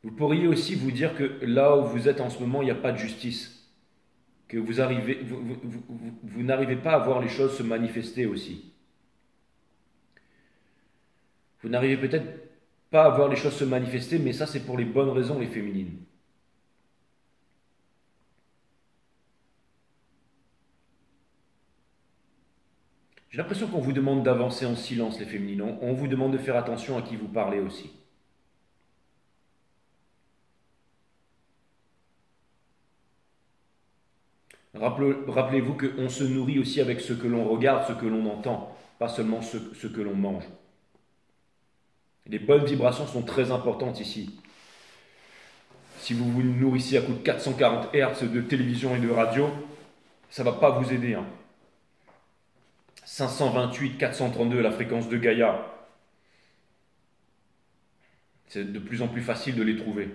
Vous pourriez aussi vous dire que là où vous êtes en ce moment, il n'y a pas de justice. Que vous n'arrivez pas à voir les choses se manifester aussi. Vous n'arrivez peut-être pas à voir les choses se manifester, mais ça c'est pour les bonnes raisons, les féminines. J'ai l'impression qu'on vous demande d'avancer en silence, les féminines. On vous demande de faire attention à qui vous parlez aussi. Rappelez-vous qu'on se nourrit aussi avec ce que l'on regarde, ce que l'on entend, pas seulement ce que l'on mange. Les bonnes vibrations sont très importantes ici. Si vous vous nourrissez à coup de 440 Hz de télévision et de radio, ça ne va pas vous aider. 528, 432, la fréquence de Gaïa. C'est de plus en plus facile de les trouver.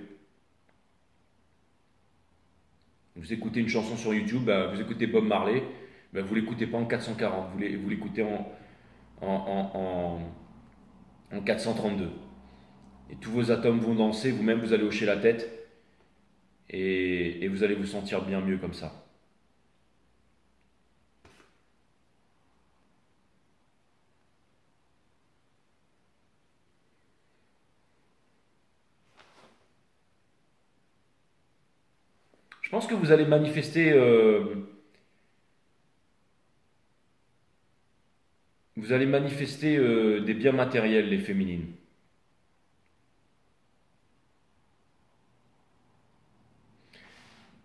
Vous écoutez une chanson sur YouTube, vous écoutez Bob Marley, vous ne l'écoutez pas en 440, vous l'écoutez en 432. Et tous vos atomes vont danser, vous-même vous allez hocher la tête et vous allez vous sentir bien mieux comme ça. Je pense que vous allez manifester, des biens matériels, les féminines.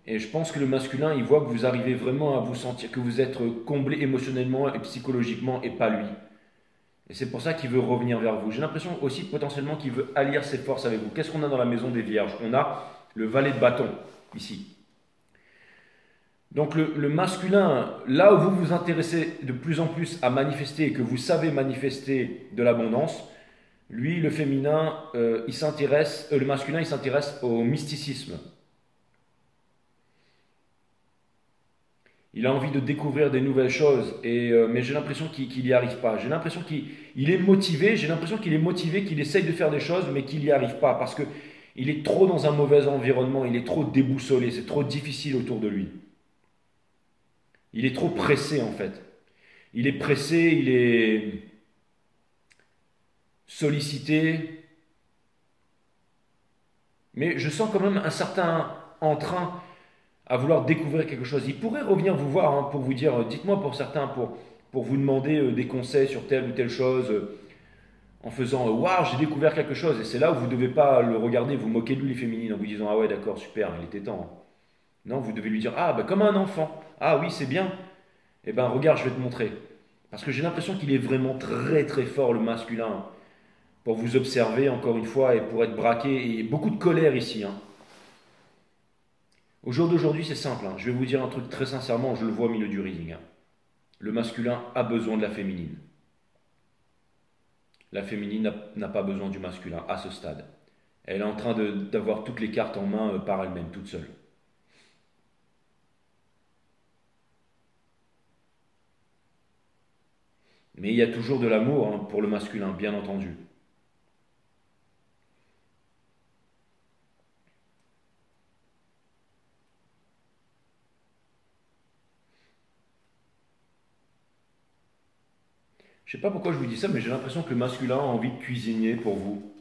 Et je pense que le masculin, il voit que vous arrivez vraiment à vous sentir, que vous êtes comblé émotionnellement et psychologiquement et pas lui. Et c'est pour ça qu'il veut revenir vers vous. J'ai l'impression aussi potentiellement qu'il veut allier ses forces avec vous. Qu'est-ce qu'on a dans la maison des vierges? On a le valet de bâton, ici. Donc le masculin, là où vous vous intéressez de plus en plus à manifester et que vous savez manifester de l'abondance, lui, le féminin, le masculin, il s'intéresse au mysticisme. Il a envie de découvrir des nouvelles choses, mais j'ai l'impression qu'il n'y arrive pas. J'ai l'impression qu'il est motivé, qu'il essaye de faire des choses, mais qu'il n'y arrive pas, parce qu'il est trop dans un mauvais environnement, il est trop déboussolé, c'est trop difficile autour de lui. Il est trop pressé en fait. Il est pressé, il est sollicité, mais je sens quand même un certain entrain à vouloir découvrir quelque chose. Il pourrait revenir vous voir pour vous dire, dites-moi pour certains, pour vous demander des conseils sur telle ou telle chose, en faisant waouh, j'ai découvert quelque chose. Et c'est là où vous ne devez pas le regarder, vous moquer de lui, les féminines, en vous disant ah ouais, d'accord, super, il était temps. Non, vous devez lui dire ah, bah, comme un enfant, ah oui, c'est bien. Eh ben, regarde, je vais te montrer. Parce que j'ai l'impression qu'il est vraiment très très fort, le masculin. pour vous observer encore une fois et pour être braqué. Et beaucoup de colère ici. Hein. Au jour d'aujourd'hui, c'est simple. Hein. Je vais vous dire un truc très sincèrement, je le vois au milieu du reading. Hein. Le masculin a besoin de la féminine. La féminine n'a pas besoin du masculin à ce stade. Elle est en train d'avoir toutes les cartes en main par elle-même, toute seule. Mais il y a toujours de l'amour hein, pour le masculin, bien entendu. Je ne sais pas pourquoi je vous dis ça, mais j'ai l'impression que le masculin a envie de cuisiner pour vous.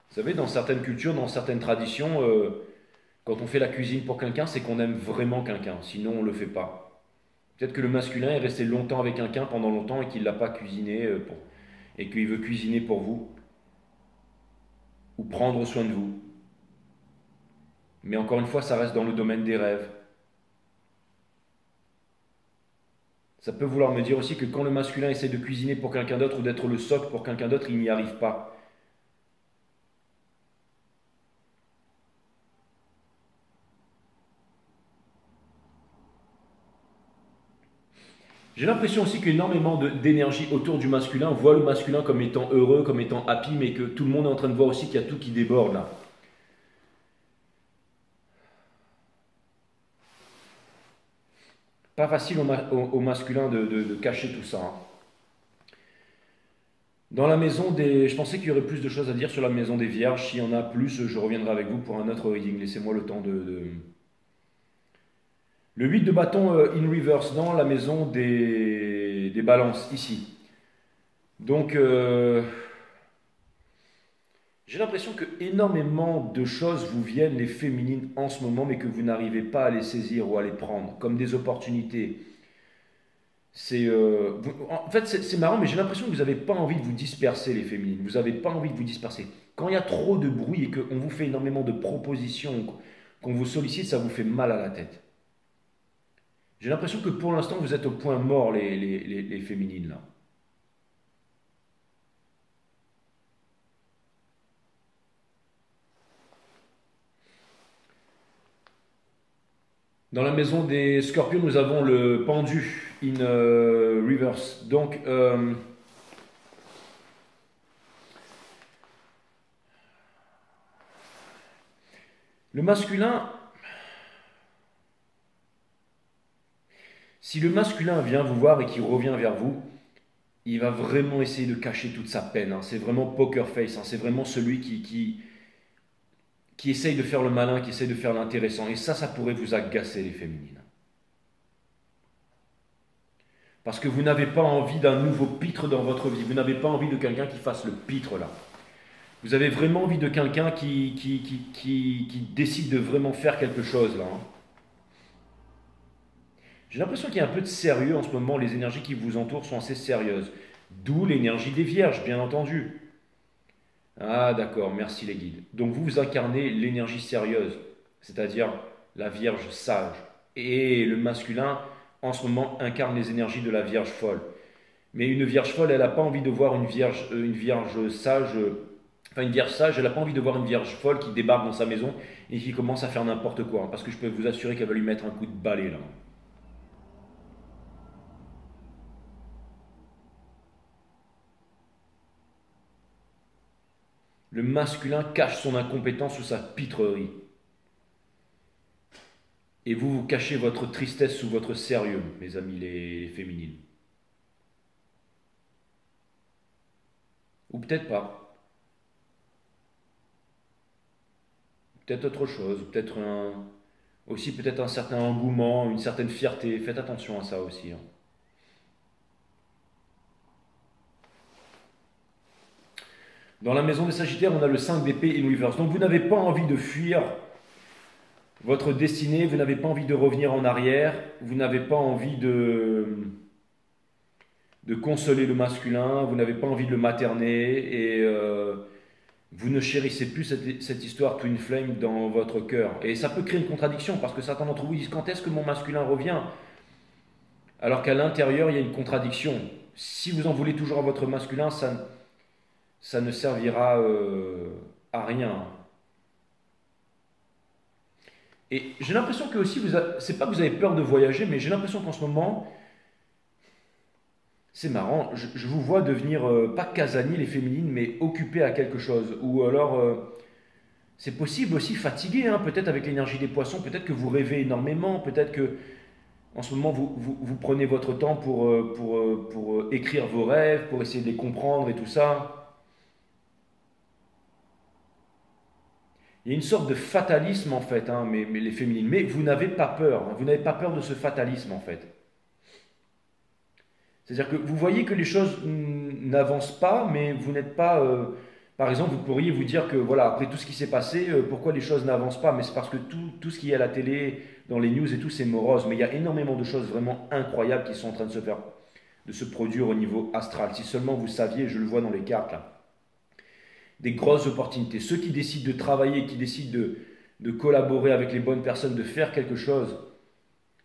Vous savez, dans certaines cultures, dans certaines traditions, quand on fait la cuisine pour quelqu'un, c'est qu'on aime vraiment quelqu'un, sinon on ne le fait pas. Peut-être que le masculin est resté longtemps avec quelqu'un pendant longtemps et qu'il ne l'a pas cuisiné et qu'il veut cuisiner pour vous ou prendre soin de vous. Mais encore une fois, ça reste dans le domaine des rêves. Ça peut vouloir me dire aussi que quand le masculin essaie de cuisiner pour quelqu'un d'autre ou d'être le socle pour quelqu'un d'autre, il n'y arrive pas. J'ai l'impression aussi qu'énormément d'énergie autour du masculin voit le masculin comme étant heureux, comme étant happy, mais que tout le monde est en train de voir aussi qu'il y a tout qui déborde là. Pas facile au masculin de cacher tout ça. Hein. Dans la maison des... Je pensais qu'il y aurait plus de choses à dire sur la maison des vierges. S'il y en a plus, je reviendrai avec vous pour un autre reading. Laissez-moi le temps Le 8 de bâton in reverse dans la maison des balances, ici. Donc, j'ai l'impression que énormément de choses vous viennent, les féminines, en ce moment, mais que vous n'arrivez pas à les saisir ou à les prendre, comme des opportunités. En fait, c'est marrant, mais j'ai l'impression que vous n'avez pas envie de vous disperser, les féminines. Vous n'avez pas envie de vous disperser. Quand il y a trop de bruit et qu'on vous fait énormément de propositions, qu'on vous sollicite, ça vous fait mal à la tête. J'ai l'impression que pour l'instant, vous êtes au point mort, les féminines, là. Dans la maison des scorpions, nous avons le pendu in reverse. Donc, le masculin, si le masculin vient vous voir et qu'il revient vers vous, il va vraiment essayer de cacher toute sa peine. Hein. C'est vraiment poker face. Hein. C'est vraiment celui qui essaye de faire le malin, qui essaye de faire l'intéressant. Et ça pourrait vous agacer, les féminines. Parce que vous n'avez pas envie d'un nouveau pitre dans votre vie. Vous n'avez pas envie de quelqu'un qui fasse le pitre là. Vous avez vraiment envie de quelqu'un qui décide de vraiment faire quelque chose là. Hein. J'ai l'impression qu'il y a un peu de sérieux en ce moment. Les énergies qui vous entourent sont assez sérieuses. D'où l'énergie des vierges, bien entendu. Ah d'accord, merci les guides. Donc vous incarnez l'énergie sérieuse, c'est-à-dire la vierge sage. Et le masculin, en ce moment, incarne les énergies de la vierge folle. Mais une vierge folle, elle n'a pas envie de voir une vierge sage, enfin une vierge sage, elle n'a pas envie de voir une vierge folle qui débarque dans sa maison et qui commence à faire n'importe quoi. Hein, parce que je peux vous assurer qu'elle va lui mettre un coup de balai là. Le masculin cache son incompétence sous sa pitrerie. Et vous, vous cachez votre tristesse sous votre sérieux, mes amis les féminines. Ou peut-être pas. Peut-être autre chose. Aussi peut-être un certain engouement, une certaine fierté. Faites attention à ça aussi. Hein. Dans la maison des Sagittaires, on a le 5 d'épée in reverse. Donc vous n'avez pas envie de fuir votre destinée, vous n'avez pas envie de revenir en arrière, vous n'avez pas envie de consoler le masculin, vous n'avez pas envie de le materner et vous ne chérissez plus cette histoire twin flame dans votre cœur. Et ça peut créer une contradiction parce que certains d'entre vous disent quand est-ce que mon masculin revient? Alors qu'à l'intérieur, il y a une contradiction. si vous en voulez toujours à votre masculin, ça ne servira à rien. Et j'ai l'impression que aussi, c'est pas que vous avez peur de voyager, mais j'ai l'impression qu'en ce moment, c'est marrant, je vous vois devenir, pas casanier les féminines, mais occupé à quelque chose. Ou alors, c'est possible aussi fatigué, hein, peut-être avec l'énergie des poissons, peut-être que vous rêvez énormément, peut-être que en ce moment vous prenez votre temps pour écrire vos rêves, pour essayer de les comprendre et tout ça. Il y a une sorte de fatalisme en fait, hein, mais les féminines. Mais vous n'avez pas peur, hein, vous n'avez pas peur de ce fatalisme en fait. C'est-à-dire que vous voyez que les choses n'avancent pas, mais vous n'êtes pas. Par exemple, vous pourriez vous dire que voilà, après tout ce qui s'est passé, pourquoi les choses n'avancent pas? Mais c'est parce que tout ce qui est à la télé, dans les news et tout, c'est morose. Mais il y a énormément de choses vraiment incroyables qui sont en train de se faire, de se produire au niveau astral. Si seulement vous saviez, je le vois dans les cartes là, des grosses opportunités. Ceux qui décident de travailler, qui décident de collaborer avec les bonnes personnes, de faire quelque chose,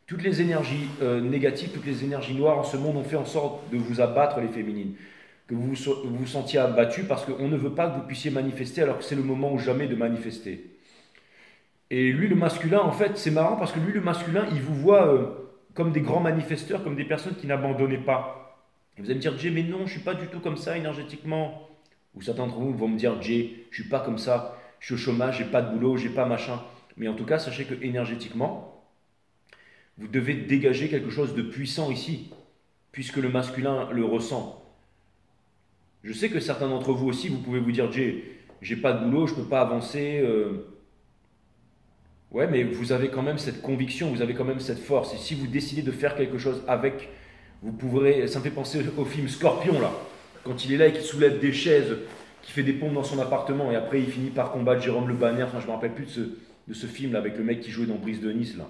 toutes les énergies négatives, toutes les énergies noires en ce monde ont fait en sorte de vous abattre les féminines. Que vous vous sentiez abattu parce qu'on ne veut pas que vous puissiez manifester alors que c'est le moment ou jamais de manifester. Et lui, le masculin, en fait, c'est marrant parce que lui, le masculin, il vous voit comme des grands manifesteurs, comme des personnes qui n'abandonnaient pas. Et vous allez me dire, Jay, mais non, je ne suis pas du tout comme ça énergétiquement. Ou certains d'entre vous vont me dire, Jay, je ne suis pas comme ça, je suis au chômage, j'ai pas de boulot, j'ai pas machin. Mais en tout cas, sachez que énergétiquement, vous devez dégager quelque chose de puissant ici, puisque le masculin le ressent. Je sais que certains d'entre vous aussi, vous pouvez vous dire, j'ai pas de boulot, je peux pas avancer. Ouais, mais vous avez quand même cette conviction, vous avez quand même cette force. Et si vous décidez de faire quelque chose avec, vous pourrez. Ça me fait penser au film Scorpion là, quand il est là et qu'il soulève des chaises, qui fait des pompes dans son appartement, et après il finit par combattre Jérôme Le Banner. Enfin, je me rappelle plus de ce film là avec le mec qui jouait dans Brise de Nice là.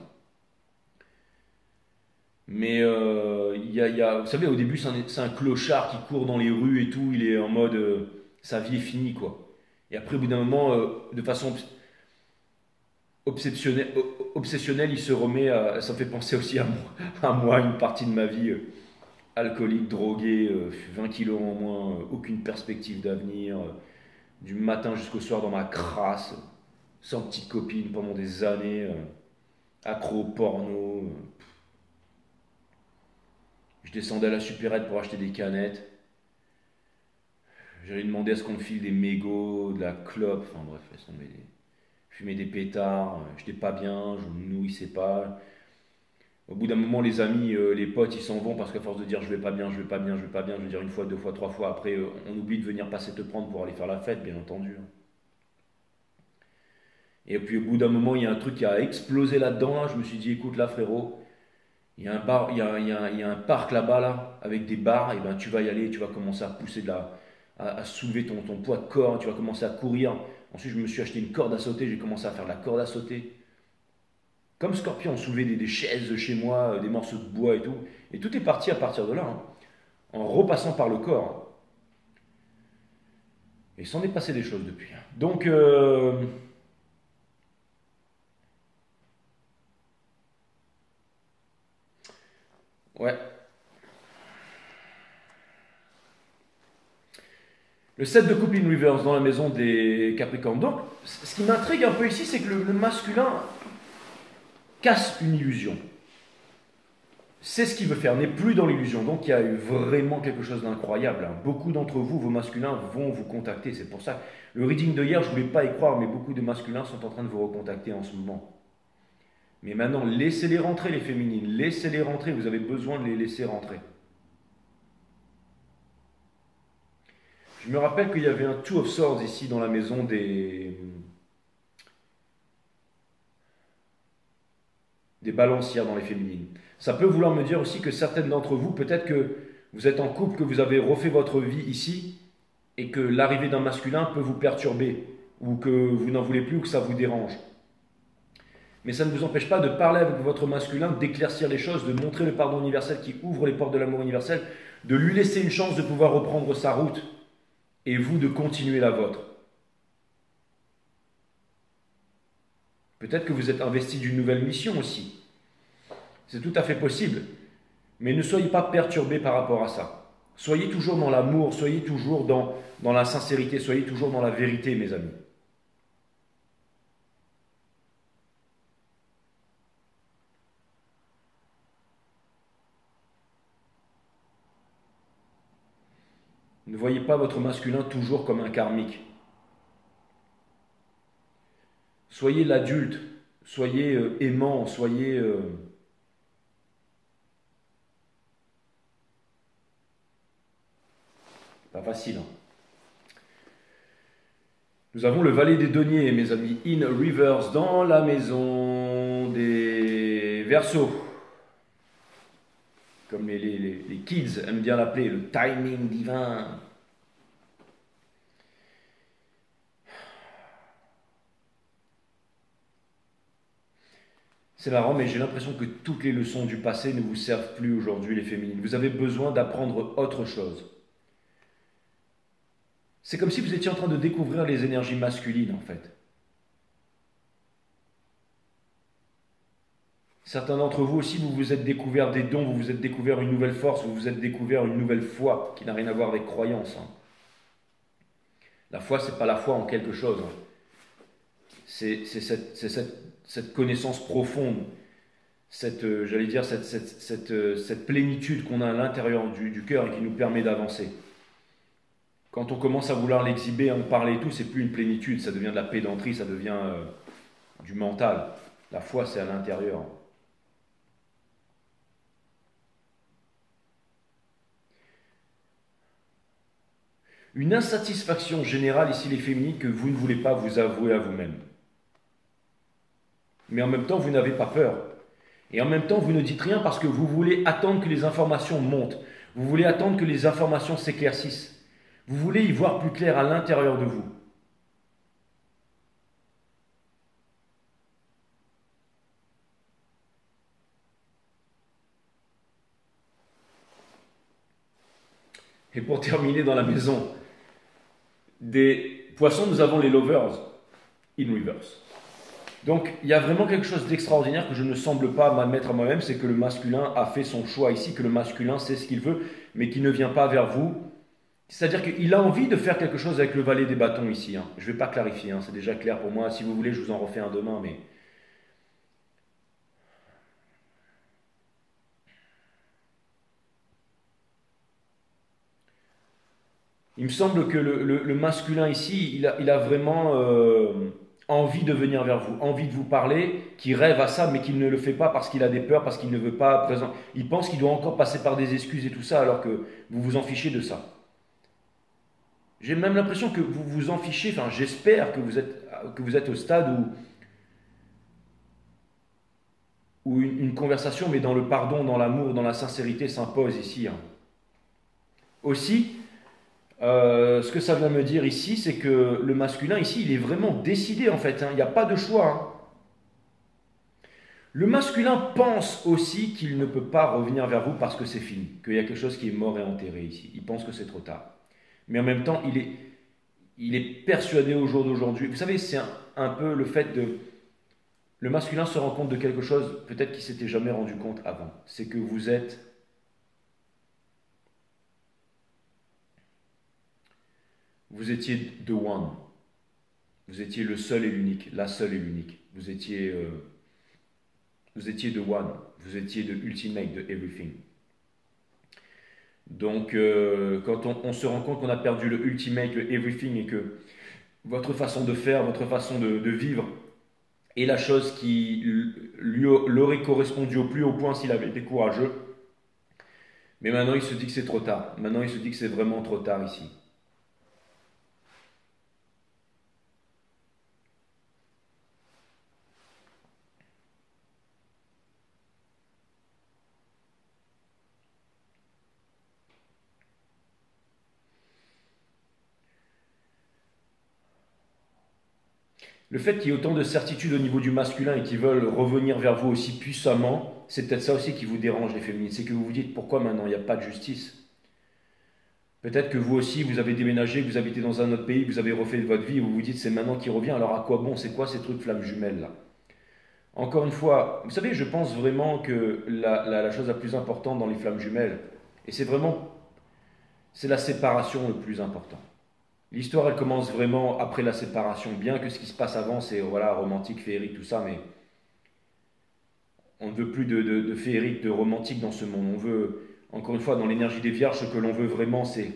Mais vous savez, au début, c'est un clochard qui court dans les rues et tout. Il est en mode, sa vie est finie, quoi. Et après, au bout d'un moment, de façon obsessionnelle, il se remet à. Ça me fait penser aussi à moi, une partie de ma vie, alcoolique, drogué, 20 kilos en moins, aucune perspective d'avenir, du matin jusqu'au soir dans ma crasse, sans petite copine pendant des années, accro au porno. Je descendais à la supérette pour acheter des canettes. J'allais demander à ce qu'on me file des mégots, de la clope, enfin bref, laisse tomber. Fumer des pétards, j'étais pas bien, je me nourrissais pas. Au bout d'un moment, les amis, les potes, ils s'en vont parce qu'à force de dire je vais pas bien, je vais pas bien, je vais pas bien, je veux dire une fois, deux fois, trois fois, après, on oublie de venir passer te prendre pour aller faire la fête, bien entendu. Et puis au bout d'un moment, il y a un truc qui a explosé là-dedans, là. Je me suis dit, écoute là, frérot, il y a un bar, il y a un parc là-bas, là, avec des bars, et ben tu vas y aller, tu vas commencer à pousser à soulever ton poids de corps, tu vas commencer à courir. Ensuite, je me suis acheté une corde à sauter, j'ai commencé à faire de la corde à sauter. Comme Scorpion, on soulevait des chaises chez moi, des morceaux de bois et tout. Et tout est parti à partir de là, hein, en repassant par le corps. Et il s'en est passé des choses depuis. Donc, ouais. Le 7 de coupe in reverse dans la maison des Capricornes. Donc, ce qui m'intrigue un peu ici, c'est que le masculin casse une illusion. C'est ce qu'il veut faire, n'est plus dans l'illusion. Donc il y a eu vraiment quelque chose d'incroyable, hein. Beaucoup d'entre vous, vos masculins, vont vous contacter. C'est pour ça. Le reading de hier, je ne voulais pas y croire, mais beaucoup de masculins sont en train de vous recontacter en ce moment. Mais maintenant, laissez-les rentrer, les féminines. Laissez-les rentrer. Vous avez besoin de les laisser rentrer. Je me rappelle qu'il y avait un Two of Swords ici dans la maison des balancières dans les féminines. Ça peut vouloir me dire aussi que certaines d'entre vous, peut-être que vous êtes en couple, que vous avez refait votre vie ici, et que l'arrivée d'un masculin peut vous perturber, ou que vous n'en voulez plus, ou que ça vous dérange. Mais ça ne vous empêche pas de parler avec votre masculin, d'éclaircir les choses, de montrer le pardon universel qui ouvre les portes de l'amour universel, de lui laisser une chance de pouvoir reprendre sa route, et vous de continuer la vôtre. Peut-être que vous êtes investi d'une nouvelle mission aussi. C'est tout à fait possible. Mais ne soyez pas perturbés par rapport à ça. Soyez toujours dans l'amour, soyez toujours dans la sincérité, soyez toujours dans la vérité, mes amis. Ne voyez pas votre masculin toujours comme un karmique. Soyez l'adulte, soyez aimant, soyez... pas facile. Hein. Nous avons le valet des deniers, mes amis, in reverse, dans la maison des Verseaux. Comme les kids aiment bien l'appeler, le timing divin. C'est marrant, mais j'ai l'impression que toutes les leçons du passé ne vous servent plus aujourd'hui, les féminines. Vous avez besoin d'apprendre autre chose. C'est comme si vous étiez en train de découvrir les énergies masculines, en fait. Certains d'entre vous aussi, vous vous êtes découvert des dons, vous vous êtes découvert une nouvelle force, vous vous êtes découvert une nouvelle foi qui n'a rien à voir avec croyance. Hein. La foi, c'est pas la foi en quelque chose. Hein. C'est cette connaissance profonde, j'allais dire, cette plénitude qu'on a à l'intérieur du cœur et qui nous permet d'avancer. Quand on commence à vouloir l'exhiber, en parler et tout, c'est plus une plénitude, ça devient de la pédanterie, ça devient du mental. La foi, c'est à l'intérieur. Une insatisfaction générale ici, les féminines, que vous ne voulez pas vous avouer à vous-même. Mais en même temps, vous n'avez pas peur. Et en même temps, vous ne dites rien parce que vous voulez attendre que les informations montent. Vous voulez attendre que les informations s'éclaircissent. Vous voulez y voir plus clair à l'intérieur de vous. Et pour terminer dans la maison des poissons, nous avons les lovers in reverse. Donc il y a vraiment quelque chose d'extraordinaire que je ne semble pas m'admettre à moi-même, c'est que le masculin a fait son choix ici, que le masculin sait ce qu'il veut, mais qui ne vient pas vers vous. C'est-à-dire qu'il a envie de faire quelque chose avec le valet des bâtons ici. Hein. Je ne vais pas clarifier, hein, c'est déjà clair pour moi. Si vous voulez, je vous en refais un demain, mais... Il me semble que le masculin ici, il a vraiment envie de venir vers vous, envie de vous parler, qui rêve à ça, mais qu'il ne le fait pas parce qu'il a des peurs, parce qu'il ne veut pas présenter. Il pense qu'il doit encore passer par des excuses et tout ça, alors que vous vous en fichez de ça. J'ai même l'impression que vous vous en fichez, enfin j'espère que vous êtes au stade où une conversation, mais dans le pardon, dans l'amour, dans la sincérité, s'impose ici. Hein. Aussi, ce que ça vient me dire ici, c'est que le masculin ici, il est vraiment décidé en fait, hein. Il n'y a pas de choix. Hein. Le masculin pense aussi qu'il ne peut pas revenir vers vous parce que c'est fini, qu'il y a quelque chose qui est mort et enterré ici. Il pense que c'est trop tard. Mais en même temps, il est persuadé au jour d'aujourd'hui. Vous savez, c'est un peu le fait de... Le masculin se rend compte de quelque chose, peut-être qu'il ne s'était jamais rendu compte avant. C'est que vous êtes... Vous étiez the one. Vous étiez le seul et l'unique, la seule et l'unique. Vous étiez the one. Vous étiez the ultimate, de everything. Donc, quand on se rend compte qu'on a perdu le ultimate, le everything, et que votre façon de faire, votre façon de vivre est la chose qui lui aurait correspondu au plus haut point s'il avait été courageux, mais maintenant il se dit que c'est trop tard. Maintenant il se dit que c'est vraiment trop tard ici. Le fait qu'il y ait autant de certitude au niveau du masculin et qu'ils veulent revenir vers vous aussi puissamment, c'est peut-être ça aussi qui vous dérange, les féminines. C'est que vous vous dites, pourquoi maintenant il n'y a pas de justice? Peut-être que vous aussi, vous avez déménagé, vous habitez dans un autre pays, vous avez refait votre vie, et vous vous dites, c'est maintenant qu'il revient, alors à quoi bon? C'est quoi ces trucs flammes jumelles là? Encore une fois, vous savez, je pense vraiment que la chose la plus importante dans les flammes jumelles, et c'est vraiment c'est la séparation le plus important. L'histoire, elle commence vraiment après la séparation, bien que ce qui se passe avant, c'est voilà, romantique, féerique, tout ça, mais on ne veut plus de féerique, de romantique dans ce monde. On veut, encore une fois, dans l'énergie des vierges, ce que l'on veut vraiment, c'est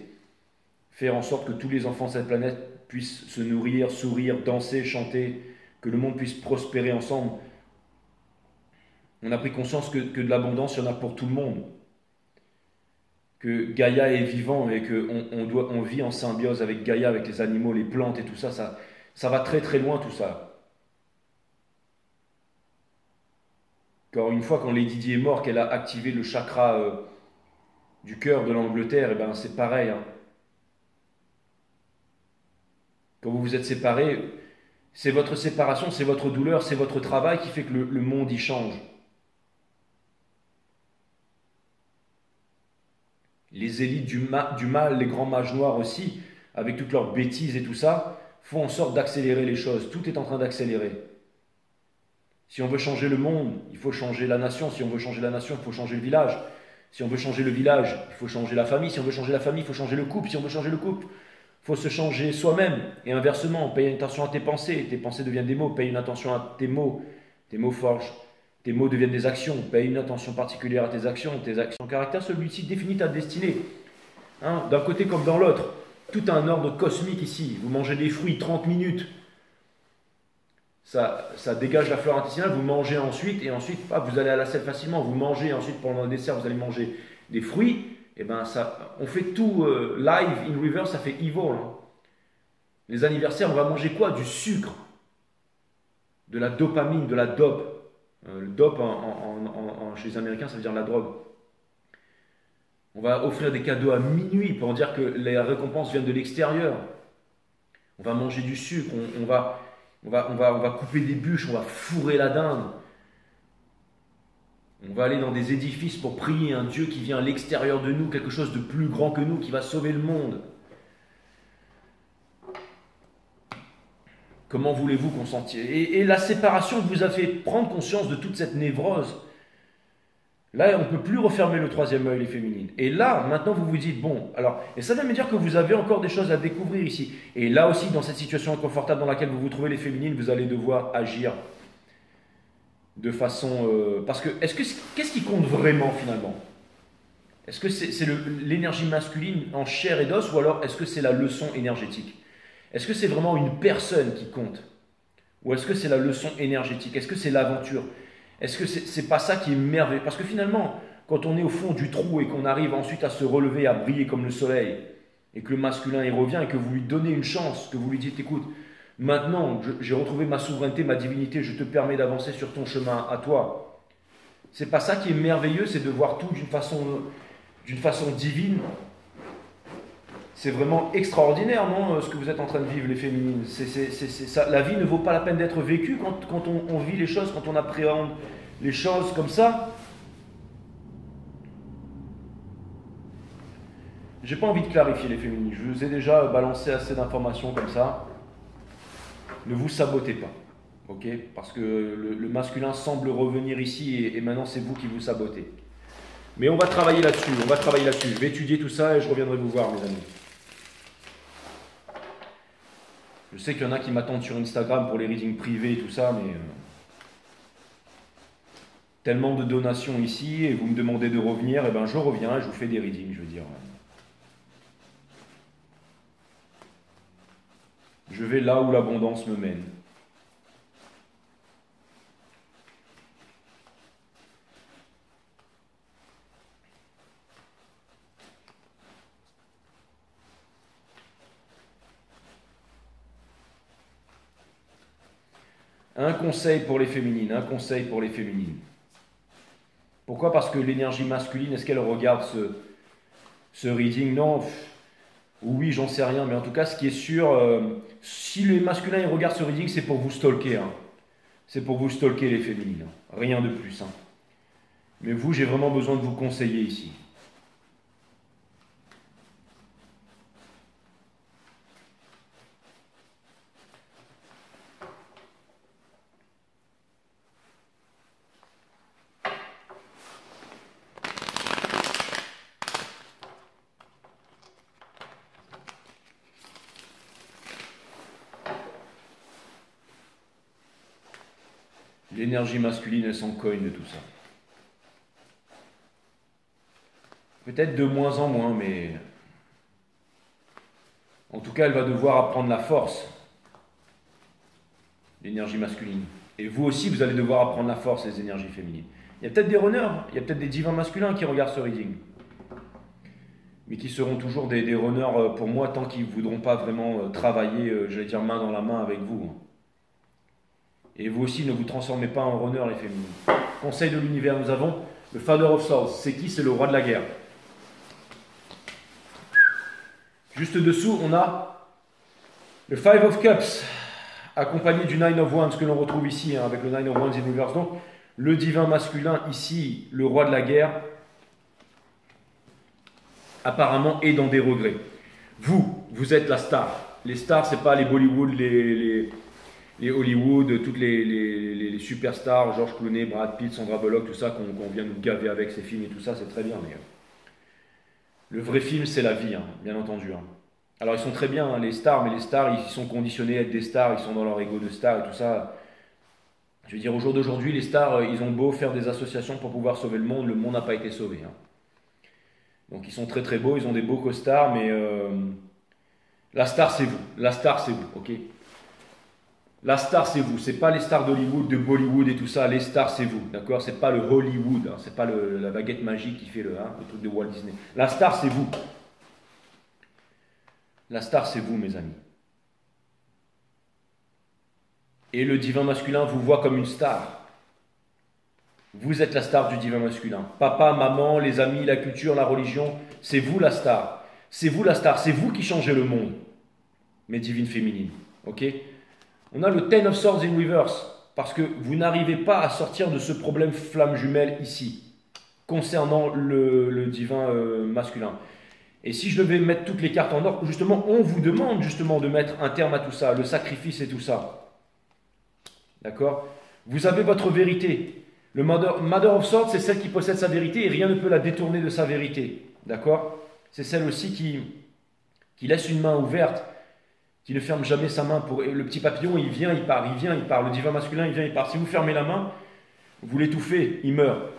faire en sorte que tous les enfants de cette planète puissent se nourrir, sourire, danser, chanter, que le monde puisse prospérer ensemble. On a pris conscience que de l'abondance, il y en a pour tout le monde. Que Gaïa est vivant et qu'on vit en symbiose avec Gaïa, avec les animaux, les plantes et tout ça, ça va très très loin tout ça. Encore une fois, quand Lady Di est morte, qu'elle a activé le chakra du cœur de l'Angleterre, et ben c'est pareil. Hein. Quand vous vous êtes séparés, c'est votre séparation, c'est votre douleur, c'est votre travail qui fait que le monde y change. Les élites du mal, les grands mages noirs aussi, avec toutes leurs bêtises et tout ça, font en sorte d'accélérer les choses. Tout est en train d'accélérer. Si on veut changer le monde, il faut changer la nation. Si on veut changer la nation, il faut changer le village. Si on veut changer le village, il faut changer la famille. Si on veut changer la famille, il faut changer le couple. Si on veut changer le couple, il faut se changer soi-même. Et inversement, paye attention à tes pensées deviennent des mots, paye une attention à tes mots forgent. Tes mots deviennent des actions, paye une attention particulière à tes actions caractère, celui-ci définit ta destinée. Hein, d'un côté comme dans l'autre, tout a un ordre cosmique ici. Vous mangez des fruits 30 minutes, ça dégage la flore intestinale, vous mangez ensuite, et ensuite vous allez à la selle facilement, vous mangez, ensuite pendant le dessert vous allez manger des fruits, et ben ça, on fait tout live in reverse, ça fait evil. Hein. Les anniversaires, on va manger quoi? Du sucre, de la dopamine, de la dope. Le dope chez les Américains, ça veut dire la drogue. On va offrir des cadeaux à minuit pour dire que les récompenses viennent de l'extérieur. On va manger du sucre, on va couper des bûches, on va fourrer la dinde. On va aller dans des édifices pour prier un Dieu qui vient à l'extérieur de nous, quelque chose de plus grand que nous, qui va sauver le monde. Comment voulez-vous consentir? Et la séparation vous a fait prendre conscience de toute cette névrose. Là, on ne peut plus refermer le troisième œil, les féminines. Et là, maintenant, vous vous dites, bon, alors, et ça veut me dire que vous avez encore des choses à découvrir ici. Et là aussi, dans cette situation inconfortable dans laquelle vous vous trouvez, les féminines, vous allez devoir agir de façon... parce que, qu'est-ce qui compte vraiment, finalement? Est-ce que c'est l'énergie masculine en chair et d'os, ou alors est-ce que c'est la leçon énergétique? Est-ce que c'est vraiment une personne qui compte? Ou est-ce que c'est la leçon énergétique? Est-ce que c'est l'aventure? Est-ce que c'est pas ça qui est merveilleux? Parce que finalement, quand on est au fond du trou et qu'on arrive ensuite à se relever, à briller comme le soleil, et que le masculin y revient, et que vous lui donnez une chance, que vous lui dites, écoute, maintenant j'ai retrouvé ma souveraineté, ma divinité, je te permets d'avancer sur ton chemin à toi. C'est pas ça qui est merveilleux, c'est de voir tout d'une façon divine. C'est vraiment extraordinaire, non, ce que vous êtes en train de vivre, les féminines. Ça, la vie ne vaut pas la peine d'être vécue quand on vit les choses, quand on appréhende les choses comme ça. J'ai pas envie de clarifier, les féminines. Je vous ai déjà balancé assez d'informations comme ça. Ne vous sabotez pas, ok? Parce que le masculin semble revenir ici et maintenant c'est vous qui vous sabotez. Mais on va travailler là-dessus, Je vais étudier tout ça et je reviendrai vous voir, mes amis. Je sais qu'il y en a qui m'attendent sur Instagram pour les readings privés et tout ça, mais tellement de donations ici et vous me demandez de revenir, et ben je reviens et je vous fais des readings, je veux dire. Je vais là où l'abondance me mène. Un conseil pour les féminines, Pourquoi? Parce que l'énergie masculine, est-ce qu'elle regarde ce reading? Non, oui, j'en sais rien, mais en tout cas, ce qui est sûr, si les masculins ils regardent ce reading, c'est pour vous stalker. Hein. C'est pour vous stalker, les féminines. Rien de plus. Hein. Mais vous, j'ai vraiment besoin de vous conseiller ici. L'énergie masculine, elle s'en cogne de tout ça. Peut-être de moins en moins, mais en tout cas, elle va devoir apprendre la force, l'énergie masculine. Et vous aussi, vous allez devoir apprendre la force, les énergies féminines. Il y a peut-être des runners, il y a peut-être des divins masculins qui regardent ce reading, mais qui seront toujours des runners pour moi tant qu'ils ne voudront pas vraiment travailler, j'allais dire main dans la main avec vous. Et vous aussi, ne vous transformez pas en runner, les féminines. Conseil de l'univers, nous avons le Father of Swords. C'est qui? C'est le roi de la guerre. Juste dessous, on a le Five of Cups, accompagné du Nine of Wands, que l'on retrouve ici, avec le Nine of Wands in reverse. Donc, le divin masculin, ici, le roi de la guerre, apparemment est dans des regrets. Vous êtes la star. Les stars, c'est pas les Bollywood, les Hollywood, toutes les superstars, George Clooney, Brad Pitt, Sandra Bullock, tout ça, qu'on vient nous gaver avec ces films et tout ça, c'est très bien. Mais le vrai film, c'est la vie, bien entendu. Alors, ils sont très bien, les stars, mais les stars, ils sont conditionnés à être des stars, ils sont dans leur ego de star et tout ça. Je veux dire, au jour d'aujourd'hui, les stars, ils ont beau faire des associations pour pouvoir sauver le monde n'a pas été sauvé. Donc, ils sont très très beaux, ils ont des beaux costards, mais la star, c'est vous. La star, c'est vous, ok? La star, c'est vous. C'est pas les stars d'Hollywood, de Bollywood et tout ça. Les stars, c'est vous, d'accord? C'est pas le Hollywood, c'est pas la baguette magique qui fait le truc de Walt Disney. La star, c'est vous. La star, c'est vous, mes amis. Et le divin masculin vous voit comme une star. Vous êtes la star du divin masculin. Papa, maman, les amis, la culture, la religion, c'est vous la star. C'est vous la star. C'est vous qui changez le monde, mes divines féminines, ok? On a le Ten of Swords in reverse, parce que vous n'arrivez pas à sortir de ce problème flamme jumelle ici, concernant le divin masculin. Et si je devais mettre toutes les cartes en ordre, justement, on vous demande justement de mettre un terme à tout ça, le sacrifice et tout ça. D'accord? Vous avez votre vérité. Le Mother of Swords, c'est celle qui possède sa vérité et rien ne peut la détourner de sa vérité. D'accord? C'est celle aussi qui laisse une main ouverte, qui ne ferme jamais sa main. Le petit papillon, il vient, il part, il vient, il part. Le divin masculin, il vient, il part. Si vous fermez la main, vous l'étouffez, il meurt.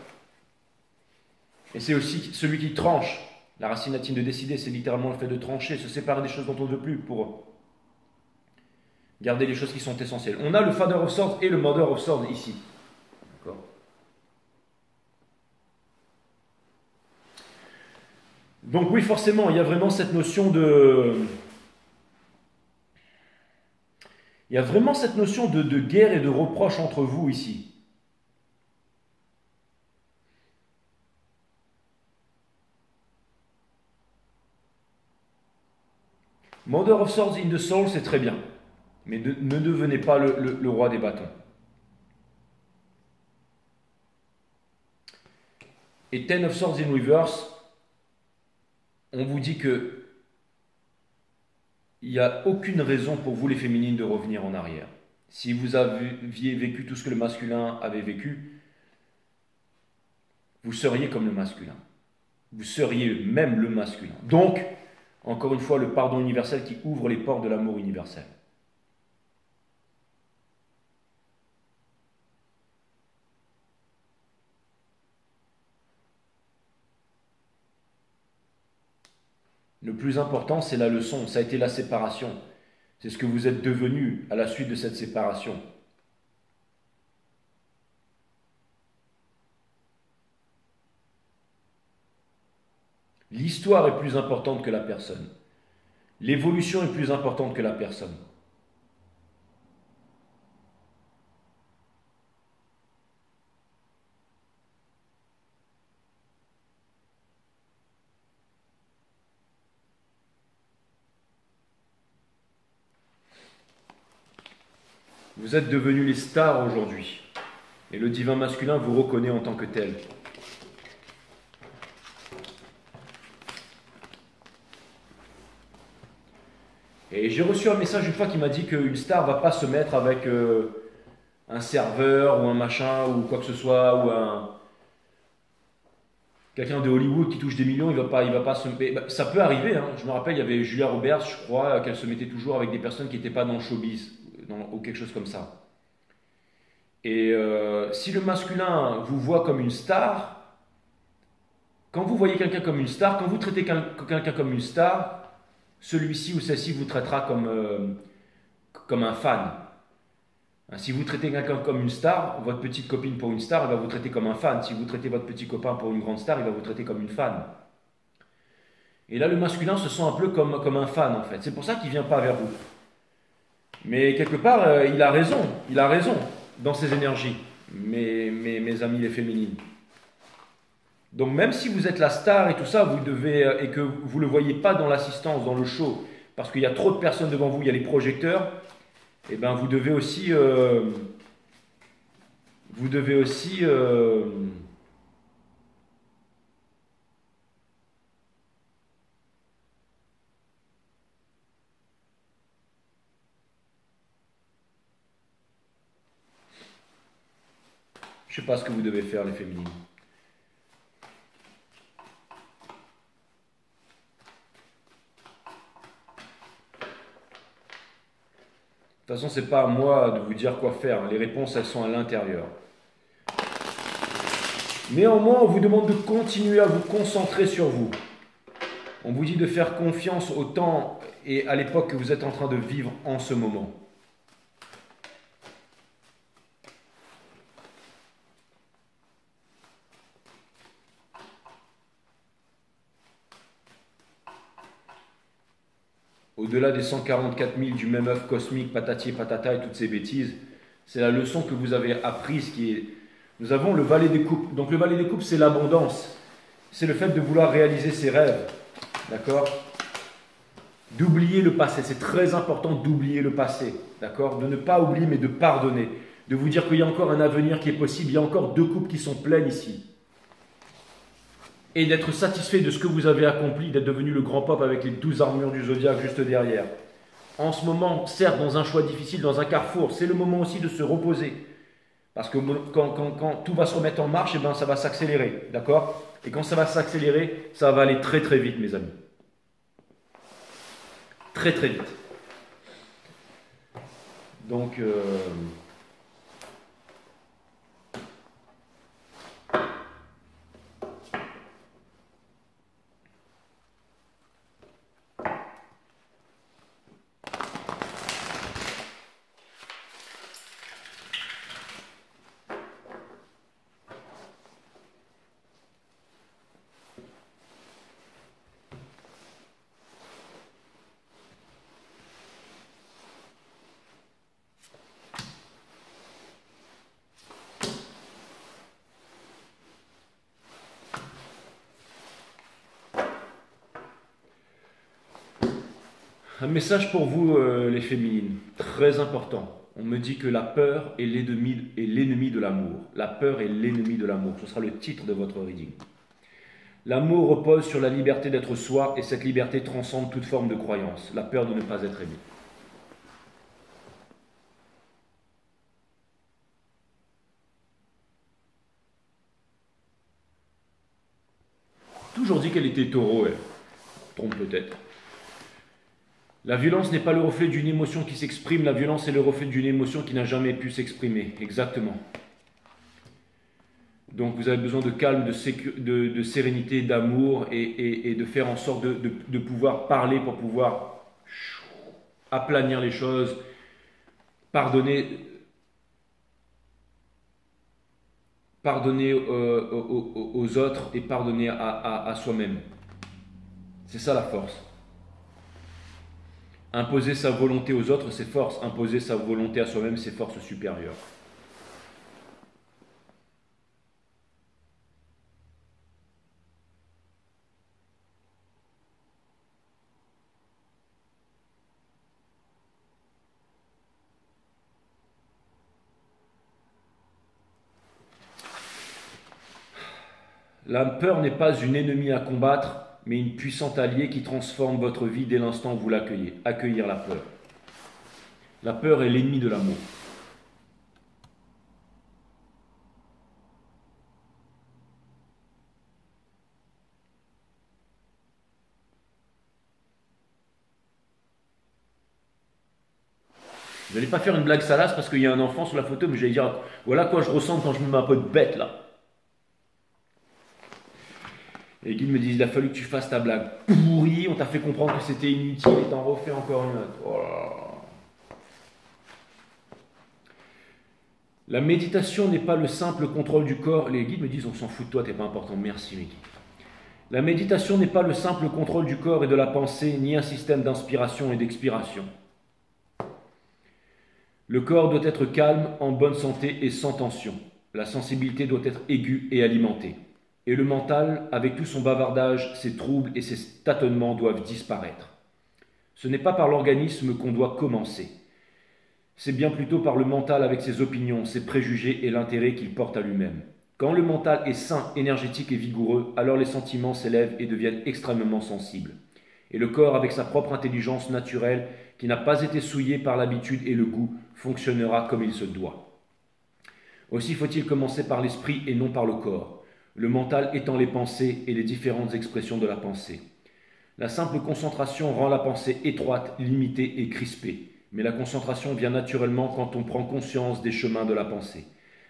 Et c'est aussi celui qui tranche. La racine latine de décider, c'est littéralement le fait de trancher, se séparer des choses dont on ne veut plus pour garder les choses qui sont essentielles. On a le Father of Swords et le Mother of Swords ici. D'accord? Donc oui, forcément, il y a vraiment cette notion de... Il y a vraiment cette notion de guerre et de reproche entre vous ici. Mother of Swords in the Soul, c'est très bien. Mais ne devenez pas le roi des bâtons. Et Ten of Swords in Reverse, on vous dit que il n'y a aucune raison pour vous les féminines de revenir en arrière. Si vous aviez vécu tout ce que le masculin avait vécu, vous seriez comme le masculin. Vous seriez même le masculin. Donc, encore une fois, le pardon universel qui ouvre les portes de l'amour universel. Le plus important, c'est la leçon, ça a été la séparation. C'est ce que vous êtes devenu à la suite de cette séparation. L'histoire est plus importante que la personne. L'évolution est plus importante que la personne. Vous êtes devenus les stars aujourd'hui. Et le divin masculin vous reconnaît en tant que tel. Et j'ai reçu un message une fois qui m'a dit qu'une star ne va pas se mettre avec un serveur ou un machin ou quoi que ce soit, ou quelqu'un de Hollywood qui touche des millions, il va pas se... ça peut arriver, je me rappelle, il y avait Julia Roberts, je crois, qu'elle se mettait toujours avec des personnes qui n'étaient pas dans le showbiz, ou quelque chose comme ça. Et si le masculin vous voit comme une star, quand vous voyez quelqu'un comme une star, quand vous traitez quelqu'un comme une star, celui-ci ou celle-ci vous traitera comme un fan. Si vous traitez quelqu'un comme une star, votre petite copine pour une star, elle va vous traiter comme un fan. Si vous traitez votre petit copain pour une grande star, il va vous traiter comme une fan. Et là, le masculin se sent un peu comme un fan, en fait. C'est pour ça qu'il ne vient pas vers vous. Mais quelque part, il a raison dans ses énergies, mes amis les féminines. Donc même si vous êtes la star et tout ça, vous devez, et que vous ne le voyez pas dans l'assistance, dans le show, parce qu'il y a trop de personnes devant vous, il y a les projecteurs, et ben vous devez aussi, je sais pas ce que vous devez faire les féminines. De toute façon, c'est pas à moi de vous dire quoi faire. Les réponses, elles sont à l'intérieur. Néanmoins, on vous demande de continuer à vous concentrer sur vous. On vous dit de faire confiance au temps et à l'époque que vous êtes en train de vivre en ce moment. Au-delà des 144 000 du même œuf cosmique, patati et patata et toutes ces bêtises, c'est la leçon que vous avez apprise qui est... Nous avons le valet des coupes. Donc le valet des coupes, c'est l'abondance. C'est le fait de vouloir réaliser ses rêves. D'accord? D'oublier le passé. C'est très important d'oublier le passé. D'accord? De ne pas oublier, mais de pardonner. De vous dire qu'il y a encore un avenir qui est possible. Il y a encore 2 coupes qui sont pleines ici. Et d'être satisfait de ce que vous avez accompli, d'être devenu le grand pape avec les 12 armures du zodiaque juste derrière. En ce moment, certes, dans un choix difficile, dans un carrefour, c'est le moment aussi de se reposer. Parce que quand tout va se remettre en marche, eh ben, ça va s'accélérer. D'accord? Et quand ça va s'accélérer, ça va aller très très vite, mes amis. Très très vite. Donc... Un message pour vous, les féminines, très important. On me dit que la peur est l'ennemi de l'amour. La peur est l'ennemi de l'amour. Ce sera le titre de votre reading. L'amour repose sur la liberté d'être soi et cette liberté transcende toute forme de croyance. La peur de ne pas être aimé. Toujours dit qu'elle était taureau, elle. Trompe peut-être. La violence n'est pas le reflet d'une émotion qui s'exprime, la violence est le reflet d'une émotion qui n'a jamais pu s'exprimer. Exactement. Donc vous avez besoin de calme, de sérénité, d'amour et de faire en sorte de pouvoir parler pour pouvoir aplanir les choses, pardonner aux autres et pardonner à soi-même. C'est ça la force. Imposer sa volonté aux autres, c'est force. Imposer sa volonté à soi-même, c'est force supérieure. La peur n'est pas une ennemie à combattre, mais une puissante alliée qui transforme votre vie dès l'instant où vous l'accueillez. Accueillir la peur. La peur est l'ennemi de l'amour. Je n'allais pas faire une blague salace parce qu'il y a un enfant sur la photo, mais j'allais dire, voilà quoi je ressens quand je me mets un peu de bête là. Et les guides me disent, il a fallu que tu fasses ta blague pourrie, on t'a fait comprendre que c'était inutile et t'en refais encore une autre. Oh là là. La méditation n'est pas le simple contrôle du corps. Les guides me disent, on s'en fout de toi, t'es pas important. Merci mes guides. La méditation n'est pas le simple contrôle du corps et de la pensée, ni un système d'inspiration et d'expiration. Le corps doit être calme, en bonne santé et sans tension. La sensibilité doit être aiguë et alimentée. Et le mental, avec tout son bavardage, ses troubles et ses tâtonnements doivent disparaître. Ce n'est pas par l'organisme qu'on doit commencer. C'est bien plutôt par le mental avec ses opinions, ses préjugés et l'intérêt qu'il porte à lui-même. Quand le mental est sain, énergétique et vigoureux, alors les sentiments s'élèvent et deviennent extrêmement sensibles. Et le corps, avec sa propre intelligence naturelle, qui n'a pas été souillée par l'habitude et le goût, fonctionnera comme il se doit. Aussi faut-il commencer par l'esprit et non par le corps, le mental étant les pensées et les différentes expressions de la pensée. La simple concentration rend la pensée étroite, limitée et crispée. Mais la concentration vient naturellement quand on prend conscience des chemins de la pensée.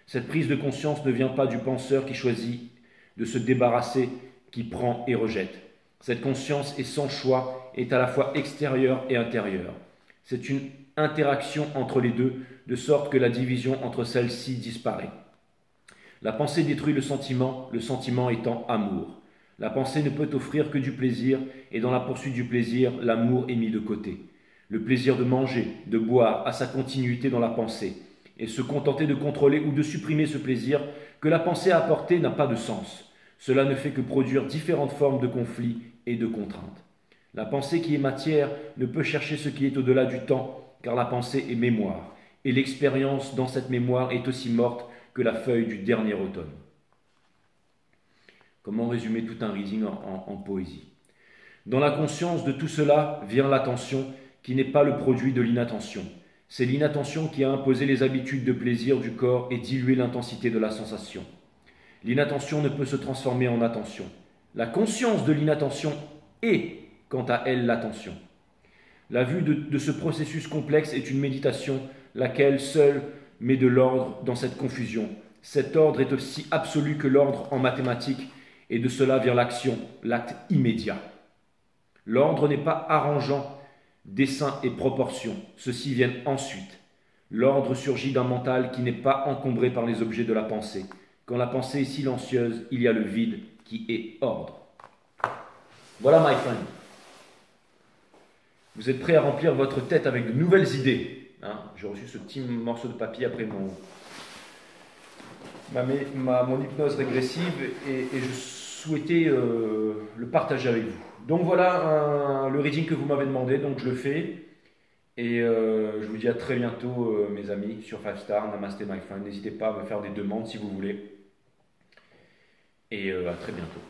Cette prise de conscience ne vient pas du penseur qui choisit de se débarrasser, qui prend et rejette. Cette conscience est sans choix, est à la fois extérieure et intérieure. C'est une interaction entre les deux, de sorte que la division entre celles-ci disparaît. La pensée détruit le sentiment étant amour. La pensée ne peut offrir que du plaisir, et dans la poursuite du plaisir, l'amour est mis de côté. Le plaisir de manger, de boire, a sa continuité dans la pensée, et se contenter de contrôler ou de supprimer ce plaisir que la pensée a apporté n'a pas de sens. Cela ne fait que produire différentes formes de conflits et de contraintes. La pensée qui est matière ne peut chercher ce qui est au-delà du temps, car la pensée est mémoire, et l'expérience dans cette mémoire est aussi morte que la feuille du dernier automne. Comment résumer tout un reading en poésie? Dans la conscience de tout cela vient l'attention, qui n'est pas le produit de l'inattention. C'est l'inattention qui a imposé les habitudes de plaisir du corps et dilué l'intensité de la sensation. L'inattention ne peut se transformer en attention. La conscience de l'inattention est, quant à elle, l'attention. La vue de ce processus complexe est une méditation, laquelle seule met de l'ordre dans cette confusion. Cet ordre est aussi absolu que l'ordre en mathématiques, et de cela vient l'action, l'acte immédiat. L'ordre n'est pas arrangeant, dessin et proportion, ceux-ci viennent ensuite. L'ordre surgit d'un mental qui n'est pas encombré par les objets de la pensée. Quand la pensée est silencieuse, il y a le vide qui est ordre. Voilà, my friend. Vous êtes prêts à remplir votre tête avec de nouvelles idées, hein? J'ai reçu ce petit morceau de papier après mon hypnose régressive et je souhaitais le partager avec vous. Donc voilà le reading que vous m'avez demandé, donc je le fais. Et je vous dis à très bientôt mes amis sur 5 Star, Namaste my friend. N'hésitez pas à me faire des demandes si vous voulez. Et à très bientôt.